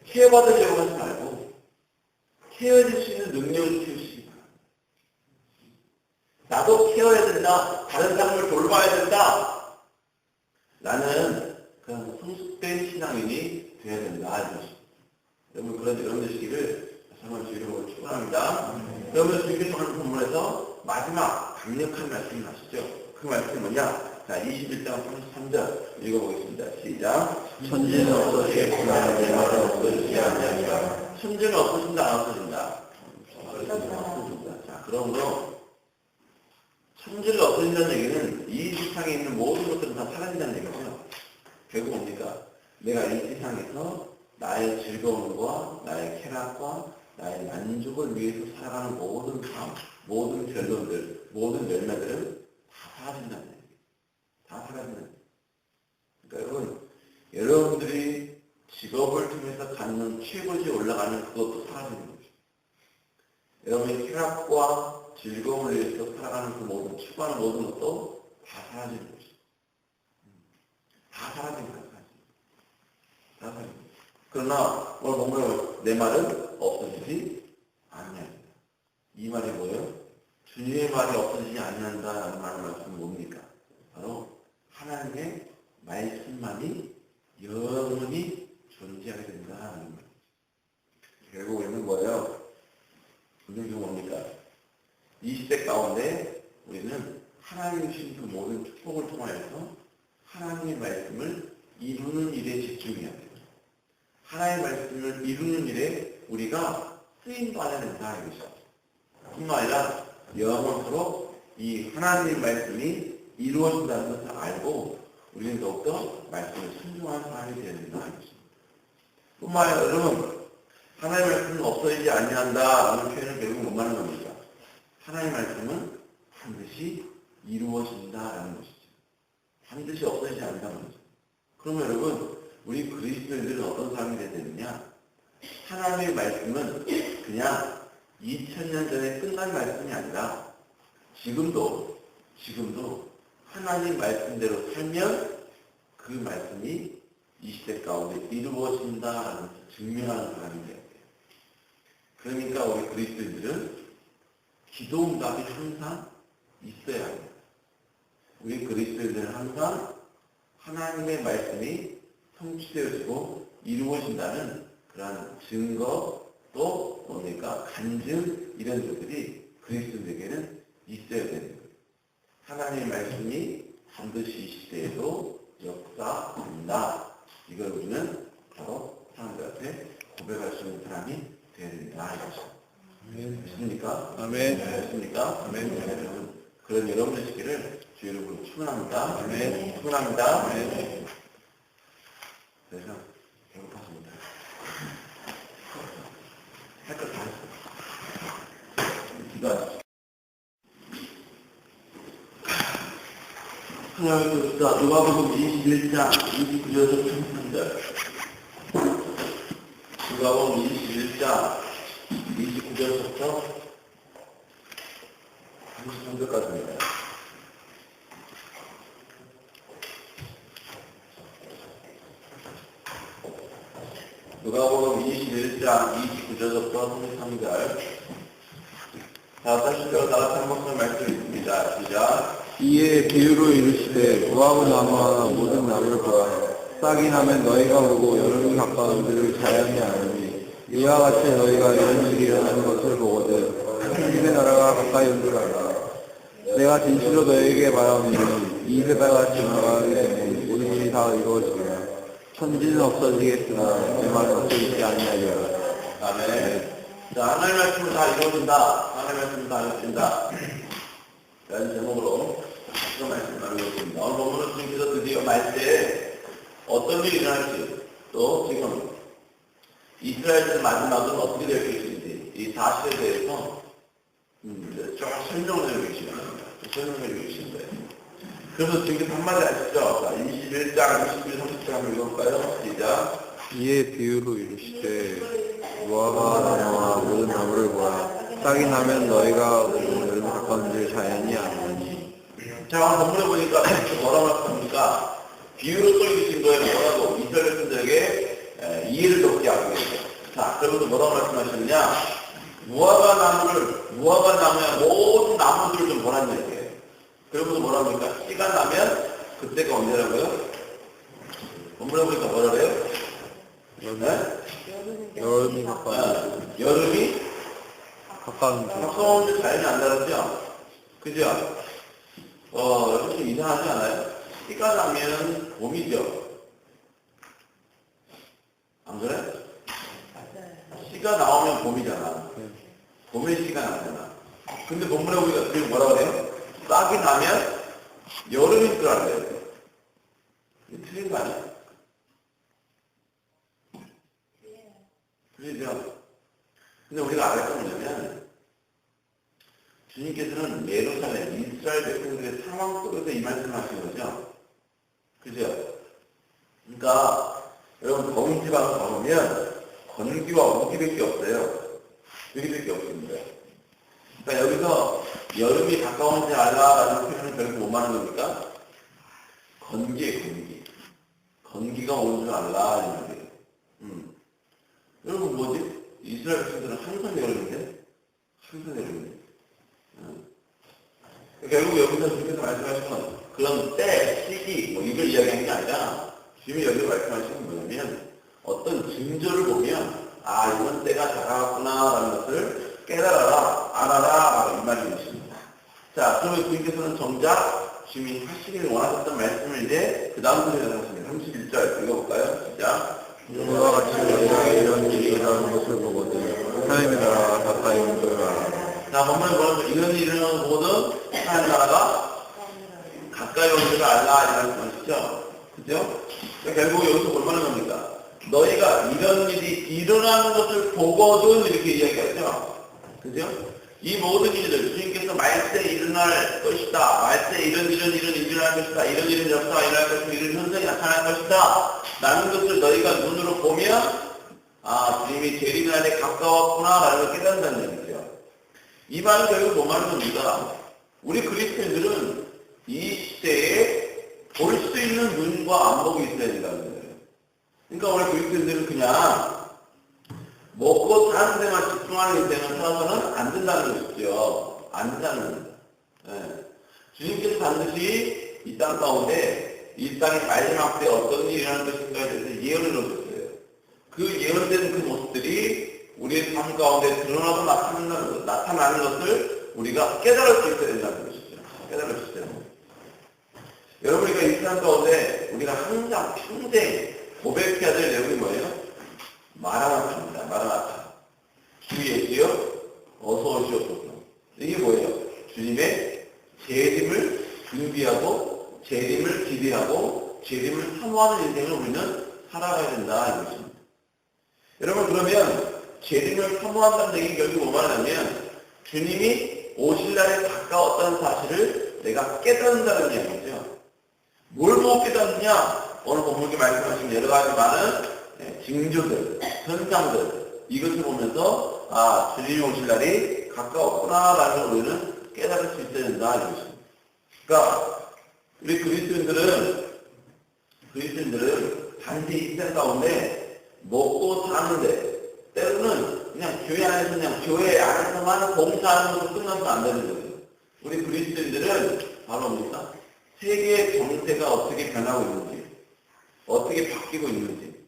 케어받으려고 하지 말고 케어해줄 수 있는 능력을 키우시기 바랍니다. 나도 케어해야 된다. 다른 사람을 돌봐야 된다. 나는 그런 성숙된 신앙인이 되어야 된다 이것입니다. 여러분 그런 여러분 되시기를 정말 주의로 축원합니다. 여러분 주님께서 오늘 본문에서 마지막 강력한 말씀을 하시죠. 그 말씀이 뭐냐? 자, 21장 33절 읽어보겠습니다. 시작. 천지는 없어지겠구나 내 말은 없어지지 아니하리라. 천지는 없어진다 안 없어진다? 없어진다. 자, 그러므로 천지가 없어진다는 얘기는 이 세상에 있는 모든 것들은 다 사라진다는 얘기죠. 결국 뭡니까? 내가 이 세상에서 나의 즐거움과 나의 쾌락과 나의 만족을 위해서 살아가는 모든 삶, 모든 결론들, 모든 열매들은 다 사라진다는 얘기예요. 다 사라진다는 얘기예요. 그러니까 여러분들이 직업을 통해서 갖는 최고지에 올라가는 그것도 사라지는 거죠. 여러분의 쾌락과 즐거움을 위해서 살아가는 그 모든, 추구하는 모든 것도 다 사라지는 거죠. 다 사라진 거예요. 다 사라진 거예요. 그러나 오늘 보면 내 말은 없어지지 아니한다. 이 말이 뭐예요? 주님의 말이 없어지지 아니한다라는 말씀은 뭡니까? 바로 하나님의 말씀만이 영원히 존재하게 된다는 말이죠. 결국 우리는 뭐예요? 우리는 뭡니까? 이 시대 가운데 우리는 하나님이 주신 그 모든 축복을 통하여서 하나님의 말씀을 이루는 일에 집중해야 돼요. 하나님의 말씀을 이루는 일에 우리가 쓰임받아야 된다 이것이죠. 뿐만 아니라 영원토록 이 하나님의 말씀이 이루어진다는 것을 알고 우리는 더욱더 말씀을 순종하는 사람이 되어야 된다 이것입니다. 뿐만 아니라 여러분 하나님의 말씀은 없어지지 아니한다라는 표현을 결국 못 말하는 겁니다. 하나님의 말씀은 반드시 이루어진다라는 것이죠. 반드시 없어지지 않는다는 거죠. 그러면 여러분 우리 그리스도인들은 어떤 사람이 되어야 되느냐? 하나님의 말씀은 그냥 2000년 전에 끝난 말씀이 아니라 지금도 하나님 말씀대로 살면 그 말씀이 이 시대 가운데 이루어진다라는 것을 증명하는 사람이 되어야 돼요. 그러니까 우리 그리스도인들은 기도 응답이 항상 있어야 합니다. 우리 그리스도인들은 항상 하나님의 말씀이 성취되어지고 이루어진다는 그러한 증거 또 뭡니까? 간증 이런 것들이 그리스도인에게는 있어야 되는 거예요. 하나님의 말씀이 반드시 이 시대에도 역사한다. 이걸 우리는 바로 사람들 앞에 고백할 수 있는 사람이 되어야 된다. 믿습니까? 아멘. 믿습니까? 아멘. 여러분, 그런 여러분의 시기를 주 여러분 축원합니다. 아멘. 축원합니다. 아멘. 그래서 배고팠습니다. 할 것 다 했어요. 기도하십시오. 하나님 그리스도 누가복음 21장 29절에서 33절 누가복음 21장 29절부터 33절까지입니다. 누가복음 21장 29절부터 33절. 자, 다시 따라 한번더 말씀드립니다. 시작. 이에 비유로 이르시되 무화과 나무 하나 모든 나무를 보아해 싹이 나면 너희가 보고 여름이 가까운 줄을 자연히 아느니 이와 같이 너희가 이런 일이 일어나는 것을 보거든 하나님의 나라가 가까이 온 줄 알라. 내가 진실로 너희에게 말하노니 이 세대가 지나가게 되면 모든 일이 다 이루어지리라. 천지는 없어지겠으나 내 말은 없어지지 아니하리라. 아멘. 자, 하나님의 말씀은 다 이루어진다. 하나님의 말씀은 다 이루어진다. 라는 제목으로 그 말씀 나누고 있습니다. 오늘 본문은 주님께서 드디어 말때 어떤 일이 일어날지, 또 지금 이스라엘의 마지막은 어떻게 될 것인지, 이 사실에 대해서 쭉 설명을 해주고 계시는 겁니다. 설명을 해주고 계시는 거예요. 그래서 지금 한마디 하시죠. 자, 21장, 21, 30장 한번 읽어볼까요? 시작. 이에 비유로 이르시되 무화과 나무와 모든 나무를 보아 싹이 나면 너희가 여름이 가까운 줄 자연히 아느니. 자, 본문에 보니까 뭐라고 말씀합니까? 비유로 또 읽으신 거예요. 뭐라고? 이스라엘 백성들에게 이해를 돕게 하기 위해서. 자, 그러면서 뭐라고 말씀하시느냐? 무화과 나무의 모든 나무들을 좀 보라는 얘기예요. 그러면서 뭐라고 합니까? 씨가 나면 그때가 언제라고요? 본문에 보니까 뭐라 그래요? 여름이 가까운 여름이 가까운 줄. 가까운 줄 자연이 안 다르죠? 그죠? 여러분 좀 이상하지 않아요? 씨가 나면 봄이죠? 안 그래? 씨가 나오면 봄이잖아. 봄에 씨가 나잖아. 근데 본문에 보니까 지금 뭐라 그래요? 싹이 나면 여름인 줄 알아요. 이게 틀린 거 아니야? 틀리죠? 근데 우리가 알아야 할 건 뭐냐면 주님께서는 예루살렘, 이스라엘 백성들의 상황 속에서 이 말씀을 하신 거죠. 그죠? 그러니까 여러분 거기 지방을 가보면 건기와 우기밖에 없어요. 여기밖에 없습니다. 그러니까 여기서 여름이 가까운지 알라라는 표현을 별로 못 하는 겁니까? 건기에 건기. 건기가 오는 줄 알라 이런 거예요. 여러분 뭐지? 이스라엘 백성들은 항상 여름인데? 항상 여름인데? 결국 여기서 주님께서 말씀하신 건 그런 때, 시기, 뭐 이걸 이야기하는 게 아니라 주님이 여기서 말씀하시는 건 뭐냐면 어떤 징조를 보면 아 이번 때가 다가왔구나 라는 것을 깨달아라, 알아라 이 말인 것입니다. 자, 그러면 주님께서는 정작 주님이 하시길 원하셨던 말씀을 이제 그 다음 절에 하셨습니다. 31절 읽어볼까요? 시작. 이와 같이 너희가 이런 일이 일어나는 것을 보거든 하나님의 나라가 가까이 온 줄 알아. 자, 본문에 뭐라고 이런 일이 일어나는 것보다 하나님 나라가 가까이 온 줄 알라 이라는 말씀이시죠. 그죠? 그러니까 결국 여기서 뭘 말하는 겁니까? 너희가 이런 일이 일어나는 것을 보거든 이렇게 이야기하죠. 그죠? 이 모든 일들 주님께서 말세 일어날 것이다. 말세 이런 일은 일어날 것이다. 이런 일은 역사가 일어날 것이고 이런 현상이 나타날 것이다. 라는 것을 너희가 눈으로 보면 아 주님이 재림날에 가까웠구나 라는 걸 깨닫는다는 얘기죠. 이 말은 결국 뭐 말하는 겁니다. 우리 그리스도인들은 이 시대에 볼 수 있는 눈과 안목이 있어야 된다는 거예요. 그러니까 우리 그리스도인들은 그냥 먹고 사는 데만 집중하는 인생을 살아서는 안 된다는 것이죠. 안 된다는 겁니다. 네. 주님께서 반드시 이 땅 가운데 이 땅의 마지막 때 어떤 일이 일어날 것인가에 대해서 예언을 넣으셨어요. 그 예언된 그 모습들이 우리의 삶 가운데 드러나고 나타나는 것을 우리가 깨달을 수 있어야 된다는 것이죠. 깨달을 수 있어야 됩니다. 여러분, 그러니까 이 삶 가운데 우리가 항상 평생 고백해야 될 내용이 뭐예요? 마라나타입니다. 마라나타. 주 예수여 어서 오시옵소서. 이게 뭐예요? 주님의 재림을 준비하고 재림을 기대하고 재림을 사모하는 인생을 우리는 살아가야 된다 이것입니다. 여러분 그러면 재림을 사모한다는 얘기 결국 뭐 말하냐면 주님이 오실 날에 가까웠다는 사실을 내가 깨닫는다는 얘기죠. 뭘 보고 깨닫느냐? 오늘 본문에 말씀하신 여러 가지 많은 징조들, 현상들 이것을 보면서 아 주님이 오실 날이 가까웠구나라는 걸 우리는 깨달을 수 있어야 된다 이것입니다. 그러니까 우리 그리스도인들은 단지 인생 가운데 먹고 사는데 때로는 그냥 교회 안에서 그냥 교회 안에서만 봉사하는 것으로 끝나면 안 되는 거예요. 우리 그리스도인들은 바로 뭡니까? 세계의 정세가 어떻게 변하고 있는지, 어떻게 바뀌고 있는지,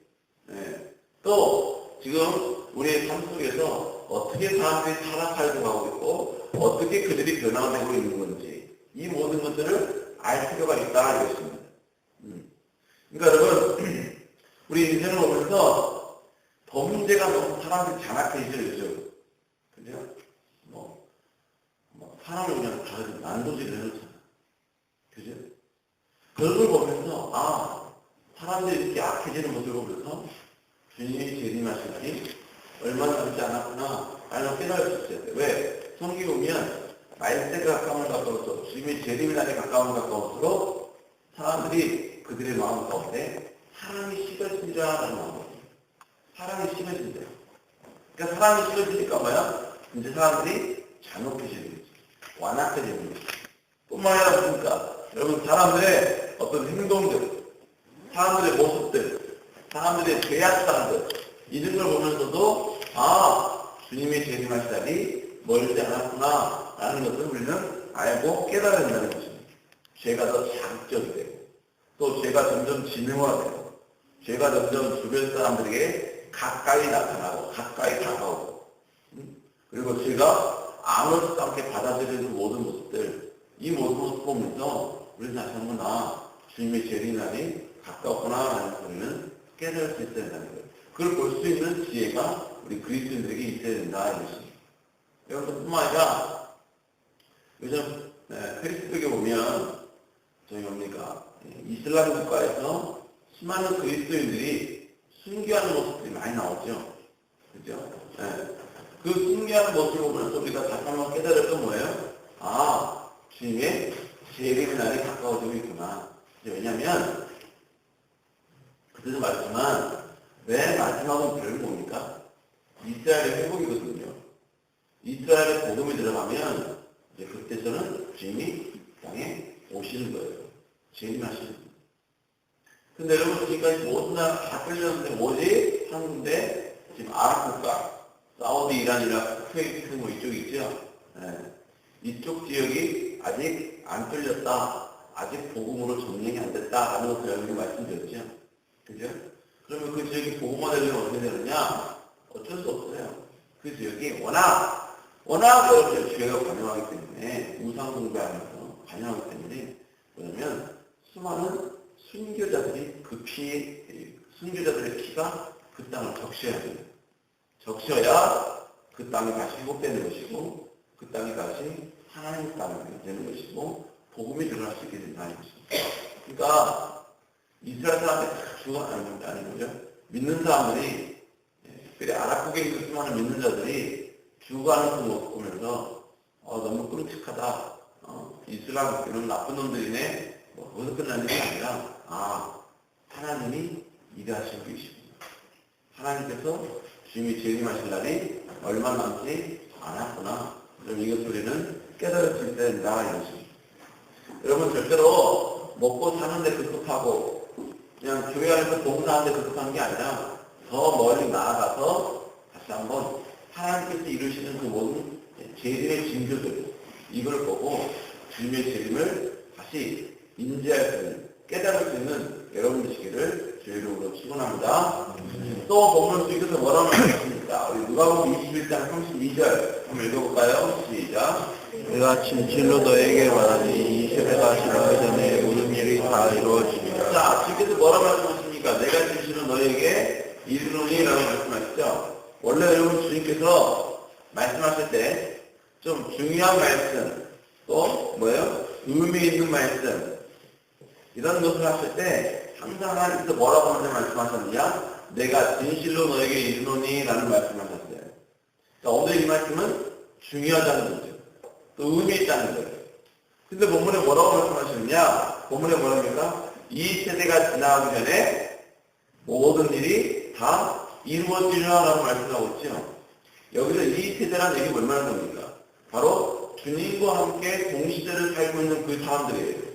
예. 또 지금 우리의 삶 속에서 어떻게 사람들이 타락하려고 하고 있고 어떻게 그들이 변화되고 있는 건지 이 모든 것들을 알 필요가 있다는 것입니다. 그러니까 여러분 우리 인생을 보면서 범죄가 너무 사람들이 장악해지죠. 그죠? 뭐 사람을 그냥 다 난도질을 해놓잖아. 그죠? 그런 걸 보면서 사람들이 이렇게 악해지는 모습을 보면서 주님이 재림하실 때 얼마 남지 않았구나 라는 깨달을 수 있어야 돼. 왜? 성경에 보면 말세가 가까운 가까울수록 주님의 재림의 날이 가까운 가까울수록 사람들이 그들의 마음 가운데 사랑이 식어진다라는 마음이에요. 사랑이 식어진다. 그러니까 사랑이 식어지니까 뭐야? 이제 사람들이 잔혹해지는 거지. 완악해지는 거지. 뿐만 아니라 보니까 여러분 사람들의 어떤 행동들, 사람들의 모습들, 사람들의 죄악사들 이런 걸 보면서도 주님의 재림하실 날이 멀지 않았구나 라는 것을 우리는 알고 깨달아야 된다는 것입니다. 죄가 더 자극적이 되고 또 죄가 점점 진흥화되고 죄가 점점 주변 사람들에게 가까이 나타나고 가까이 다가오고 그리고 죄가 아무렇지도 않게 받아들이는 모든 모습들 이 모든 모습 보면서 우리는 다시 한번 주님의 재림날이 가까웠구나 라는 소리는 깨달을 수 있어야 된다는 거예요. 그걸 볼 수 있는 지혜가 우리 그리스도인들에게 있어야 된다 이것입니다. 여러분 뿐만 아니라 요즘 페이스북에 보면 저희 뭡니까 이슬람 국가에서 수많은 그리스도인들이 순교하는 모습들이 많이 나오죠. 그죠? 그 순교하는 모습을 보면서 우리가 다시 한번 깨달을 건 뭐예요? 주님의 재림의 날이 가까워지고 있구나. 왜냐하면 그때도 말했지만 맨 마지막은 별로 뭡니까? 이스라엘의 회복이거든요. 이스라엘의 복음이 들어가면 이제 그때서는 주님이 땅에 오시는 거예요. 재림하시는 거예요. 근데 여러분 지금까지 모든 나라 다 끌렸는데 뭐지? 한국인데 지금 아랍 국가, 사우디, 이란, 이라크, 쿠웨이트 뭐 이쪽 있죠? 이쪽 지역이 아직 안 뚫렸다. 아직 복음으로 점령이 안 됐다. 라는 것을 여러분이 말씀드렸죠. 그죠? 그러면 그 지역이 복음화되려면 어떻게 되느냐? 어쩔 수 없어요. 그 지역이 워낙 그렇게 죄가 관여하기 때문에 우상 숭배하면서 관여하기 때문에 뭐냐면 수많은 순교자들이 순교자들의 피가 그 땅을 적셔야 돼요. 적셔야 그 땅이 다시 회복되는 것이고 그 땅이 다시 하나님의 땅이 되는 것이고 복음이 드러날 수 있게 된다는 것입니다. 그러니까 이스라엘 사람들이 다 아닌 거죠. 믿는 사람들이 특별히 아랍국에 있는 수많은 믿는 자들이 죽어가는 그 모습 보면서 너무 끔찍하다. 이슬람 이런 나쁜 놈들이네. 거기서 끝나는 게 아니라 하나님이 일하시고 계십니다. 하나님께서 주님이 재림하실 날이 얼마 남지 않았구나. 그럼 이것 우리는 깨달을 수 있어야 된다 이것입니다. 여러분 절대로 먹고 사는데 급급하고 그냥 교회 안에서 봉사하는데 급급한 게 아니라 더 멀리 나아가서 다시 한번 하나님께서 이루시는 그 모든 재림의 징조들 이걸 보고 주님의 재림을 다시 인지할 수 있는 깨달을 수 있는 여러분 되시기를 주의 이름으로 축원합니다. 또 본문 속에서 뭐라고 말씀하십니까? 우리 누가복음 21장 32절 한번 읽어볼까요? 시작. 내가 진실로 너에게 말하니 이 세대가 지나기 전에 모든 일이 다 이루어지리라. 자, 주께서 뭐라고 말씀하십니까? 내가 진실로 너에게 이르노니라고 말씀하시죠. 원래 여러분 주님께서 말씀하실 때 좀 중요한 말씀 또 뭐예요? 의미 있는 말씀 이런 것을 하실 때 항상 하나님께서 뭐라고 먼저 말씀하셨느냐? 내가 진실로 너에게 이르노니 라는 말씀하셨어요. 자, 오늘 이 말씀은 중요하다는 거죠. 또 의미 있다는 거예요. 근데 본문에 뭐라고 말씀하시느냐? 본문에 뭐랍니까? 이 세대가 지나가기 전에 모든 일이 다 이루어지리라고 말씀하고 있죠. 여기서 이 세대라는 얘기가 얼마나 됩니까? 바로 주님과 함께 동시대를 살고 있는 그 사람들이에요.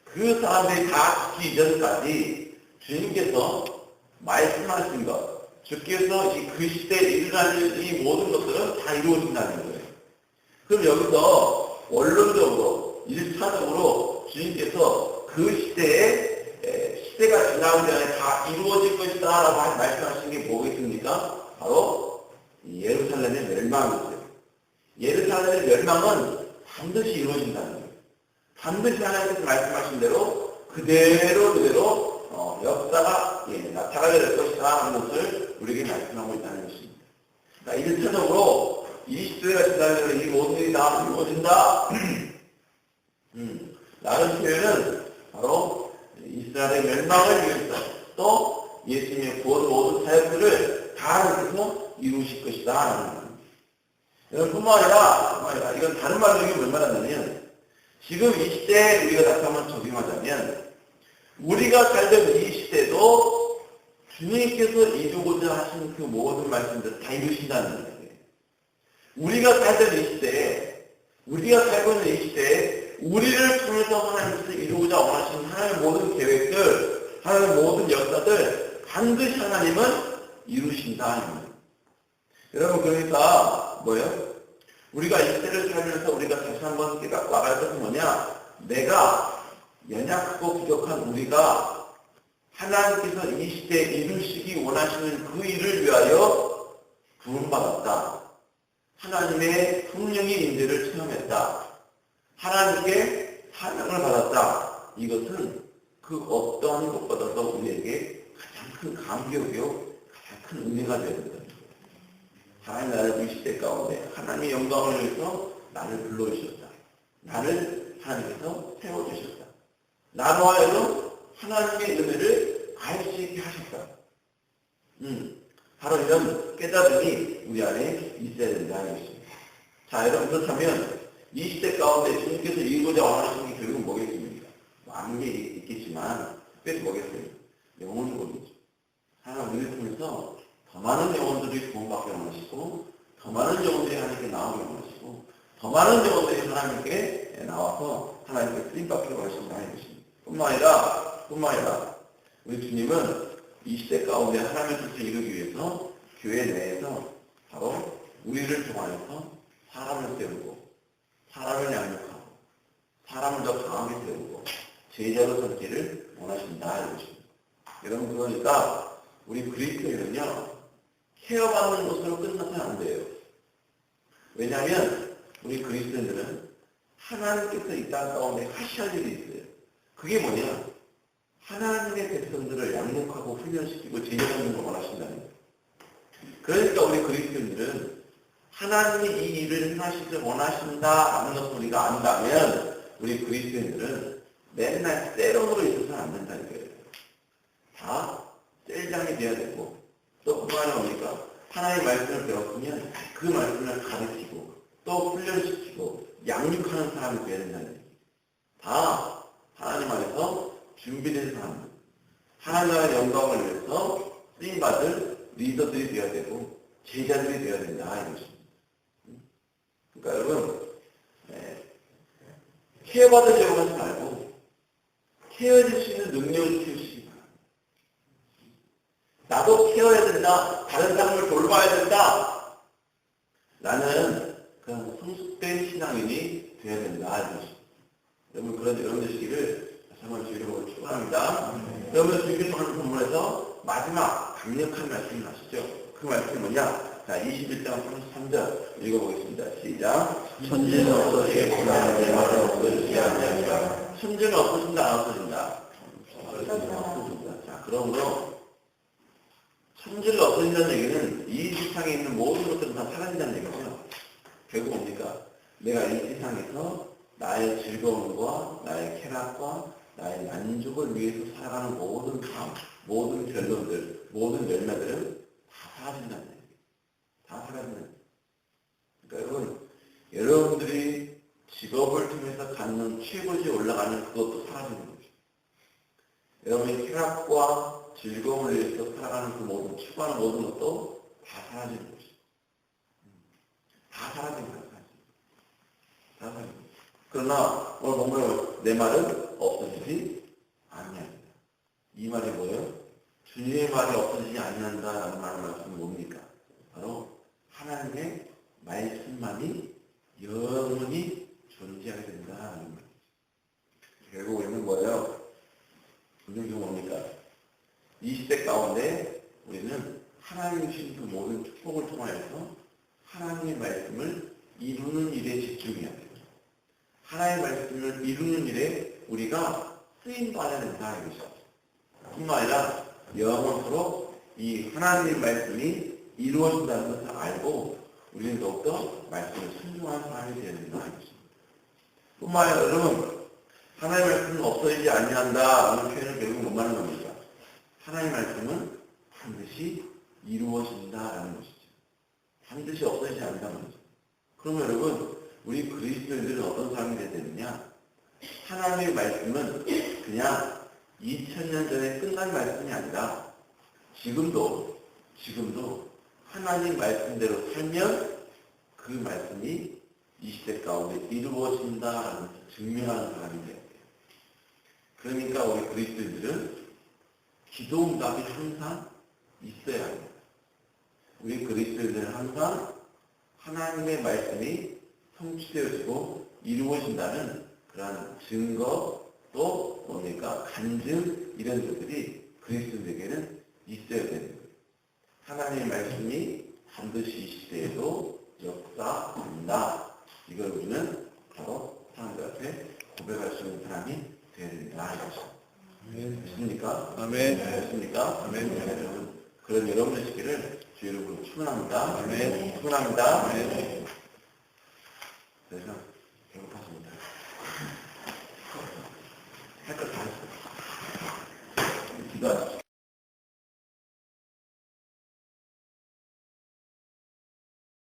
그 사람들이 다 죽기 이전까지 주님께서 말씀하신 것, 주께서 그 시대에 일어나는 이 모든 것들은 다 이루어진다는 거예요. 그럼 여기서 원론적으로, 1차적으로 주님께서 그 시대가 지나오기 전에 다 이루어질 것이다 라고 말씀하신 게 뭐겠습니까? 바로 예루살렘의 멸망이죠. 예루살렘의 멸망은 반드시 이루어진다는 거예요. 반드시 하나님께서 말씀하신 대로 그대로 역사가 나타나게 될 것이다 하는 것을 우리에게 말씀하고 있다는 것입니다. 그러니까 1차적으로 이 시대가 지나면 이 모든 일이 다 이루어진다. 라는 표현은 바로 이스라엘의 멸망을 위해서 또 예수님의 구원 모든 사역들을 다 하나님께서 이루실 것이다 라는 겁니다. 뿐만 아니라 이건 다른 말로 이게 뭘 말하냐면 지금 이 시대에 우리가 다시 한번 적용하자면 우리가 살던 이 시대도 주님께서 이루고자 하신 그 모든 말씀들 다 이루신다는 거예요. 우리가 살던 이 시대에, 우리가 살고 있는 이 시대에 우리를 통해서 하나님께서 이루고자 원하시는 하나님의 모든 계획들, 하나님의 모든 역사들 반드시 하나님은 이루신다. 여러분 그러니까 뭐예요? 우리가 이 시대를 살면서 우리가 다시 한번 깨닫고 알아야 될 것은 뭐냐? 내가 연약하고 부족한 우리가 하나님께서 이 시대에 이루시기 원하시는 그 일을 위하여 부름받았다. 하나님의 성령의 임재를 체험했다. 하나님께 사명을 받았다. 이것은 그 어떠한 것보다도 우리에게 가장 큰 감격이요, 가장 큰 은혜가 되어야 된다. 하나님 나를 이 시대 가운데 하나님의 영광을 위해서 나를 불러주셨다. 나를 하나님께서 세워주셨다. 나로 하여금 하나님의 은혜를 알 수 있게 하셨다. 바로 이런 깨달음이 우리 안에 있어야 된다는 것입니다. 자, 여러분 그렇다면 이 시대 가운데 주님께서 이루고자 원하시는 게 결국은 뭐겠습니까? 많은 게 있겠지만 특별히 뭐겠습니까? 영혼을 보겠죠. 하나님 우리를 통해서 더 많은 영혼들이 구원받게 원하시고 더 많은 영혼들이 하나님께 나오게 원하시고 더 많은 영혼들이 하나님께 나와서 하나님께 쓰임받게 원하신다는 것입니다. 뿐만 아니라 우리 주님은 이 시대 가운데 하나님의 뜻을 이루기 위해서 교회 내에서 바로 우리를 통하여서 사람을 세우고 사람을 양육하고 사람을 더 강하게 세우고 제자로 삼기를 원하신다 이것입니다. 여러분 그러니까 우리 그리스도인은요 케어받는 것으로 끝나서는 안 돼요. 왜냐하면 우리 그리스도인들은 하나님께서 이 땅 가운데 하셔야 일이 있어요. 그게 뭐냐? 하나님의 백성들을 양육하고 훈련시키고 제자하는 걸 원하신다는 거예요. 그러니까 우리 그리스도인들은 하나님이 이 일을 행하시길 원하신다라는 것을 우리가 안다면 우리 그리스도인들은 맨날 세론으로 있어서는 안 된다는 거예요. 다 셀장이 돼야 되고 또 그거 하나 오니까 하나님의 말씀을 배웠으면 그 말씀을 가르치고 또 훈련시키고 양육하는 사람이 되어야 된다는 거예요. 다 하나님 안에서 준비된 사람들, 하나님의 영광을 위해서 쓰임받을 리더들이 되어야 되고 제자들이 되어야 된다 이것입니다. 그러니까 여러분 케어받으려고 하지 말고 케어해줄 수 있는 능력을 키우시기 바랍니다. 나도 케어해야 된다. 다른 사람을 돌봐야 된다. 나는 그런 성숙된 신앙인이 되어야 된다 이것입니다. 여러분 그런 여러분 되시기를 정말 주의로 축원합니다. 여러분 주님께서 하는 본문에서 마지막 강력한 말씀을 하시죠. 그 말씀이 뭐냐? 자, 21장 33절 읽어보겠습니다. 시작. 천지는 없어지겠구나. 내 말은 없어지지 않으리라. 천지는 없어진다, 안 없어진다? 없어진다. 자, 그러므로 천지가 없어진다는 얘기는 이 세상에 있는 모든 것들은 다 사라진다는 얘기죠. 결국 뭡니까? 내가 이 세상에서 나의 즐거움과 나의 쾌락과 나의 만족을 위해서 살아가는 모든 삶, 모든 결론들, 모든 열매들은 다 사라진다는 얘기예요. 다 사라진다는 얘기예요. 그러니까 여러분들이 직업을 통해서 갖는 최고지에 올라가는 그것도 사라지는 거죠. 여러분의 쾌락과 즐거움을 위해서 살아가는 그 모든, 추구하는 모든 것도 다 사라지는 거죠. 다 사라지는 거예요. 다 사라지는 거예요. 그러나 오늘 본문에 내 말은 없어지지 아니하리라. 이 말이 뭐예요? 주님의 말이 없어지지 않는다라는 말씀은 뭡니까? 바로 하나님의 말씀만이 영원히 존재하게 된다는 말이죠. 결국 우리는 뭐예요? 우리는 뭡니까? 이 시대 가운데 우리는 하나님이 주신 그 모든 축복을 통하여서 하나님의 말씀을 이루는 일에 집중해야 돼요. 하나님의 말씀을 이루는 일에 우리가 쓰임받아야 된다 이것이죠. 뿐만 아니라 영원토록 이 하나님의 말씀이 이루어진다는 것을 알고 우리는 더욱더 말씀을 순종하는 사람이 되어야 된다 이것입니다. 뿐만 아니라 여러분 하나님의 말씀은 없어지지 아니한다라는 표현을 결국 못 말하는 겁니다. 하나님의 말씀은 반드시 이루어진다라는 것이죠. 반드시 없어지지 않는다는 거죠. 그러면 여러분 우리 그리스도인들은 어떤 사람이 되어야 되느냐? 하나님의 말씀은 그냥 2000년 전에 끝난 말씀이 아니라 지금도 하나님 말씀대로 살면 그 말씀이 이 시대 가운데 이루어진다라는 것을 증명하는 사람이 돼야 돼요. 그러니까 우리 그리스도인들은 기도 응답이 항상 있어야 합니다. 우리 그리스도인들은 항상 하나님의 말씀이 성취되어지고 이루어진다는 그러한 증거 또 뭡니까? 간증 이런 것들이 그리스도인에게는 있어야 되는 거예요. 하나님의 말씀이 반드시 이 시대에도 역사한다. 이걸 우리는 바로 사람들 앞에 고백할 수 있는 사람이 되어야 된다. 이것이죠. 됐습니까? 아멘. 됐습니까? 아멘. 여러분, 그런 여러분 되시기를 주 이름으로 축원합니다. 아멘. 축원합니다. 아멘. 그래서 배고팠습니다. 할 것 다 했어요. 기도하십시오.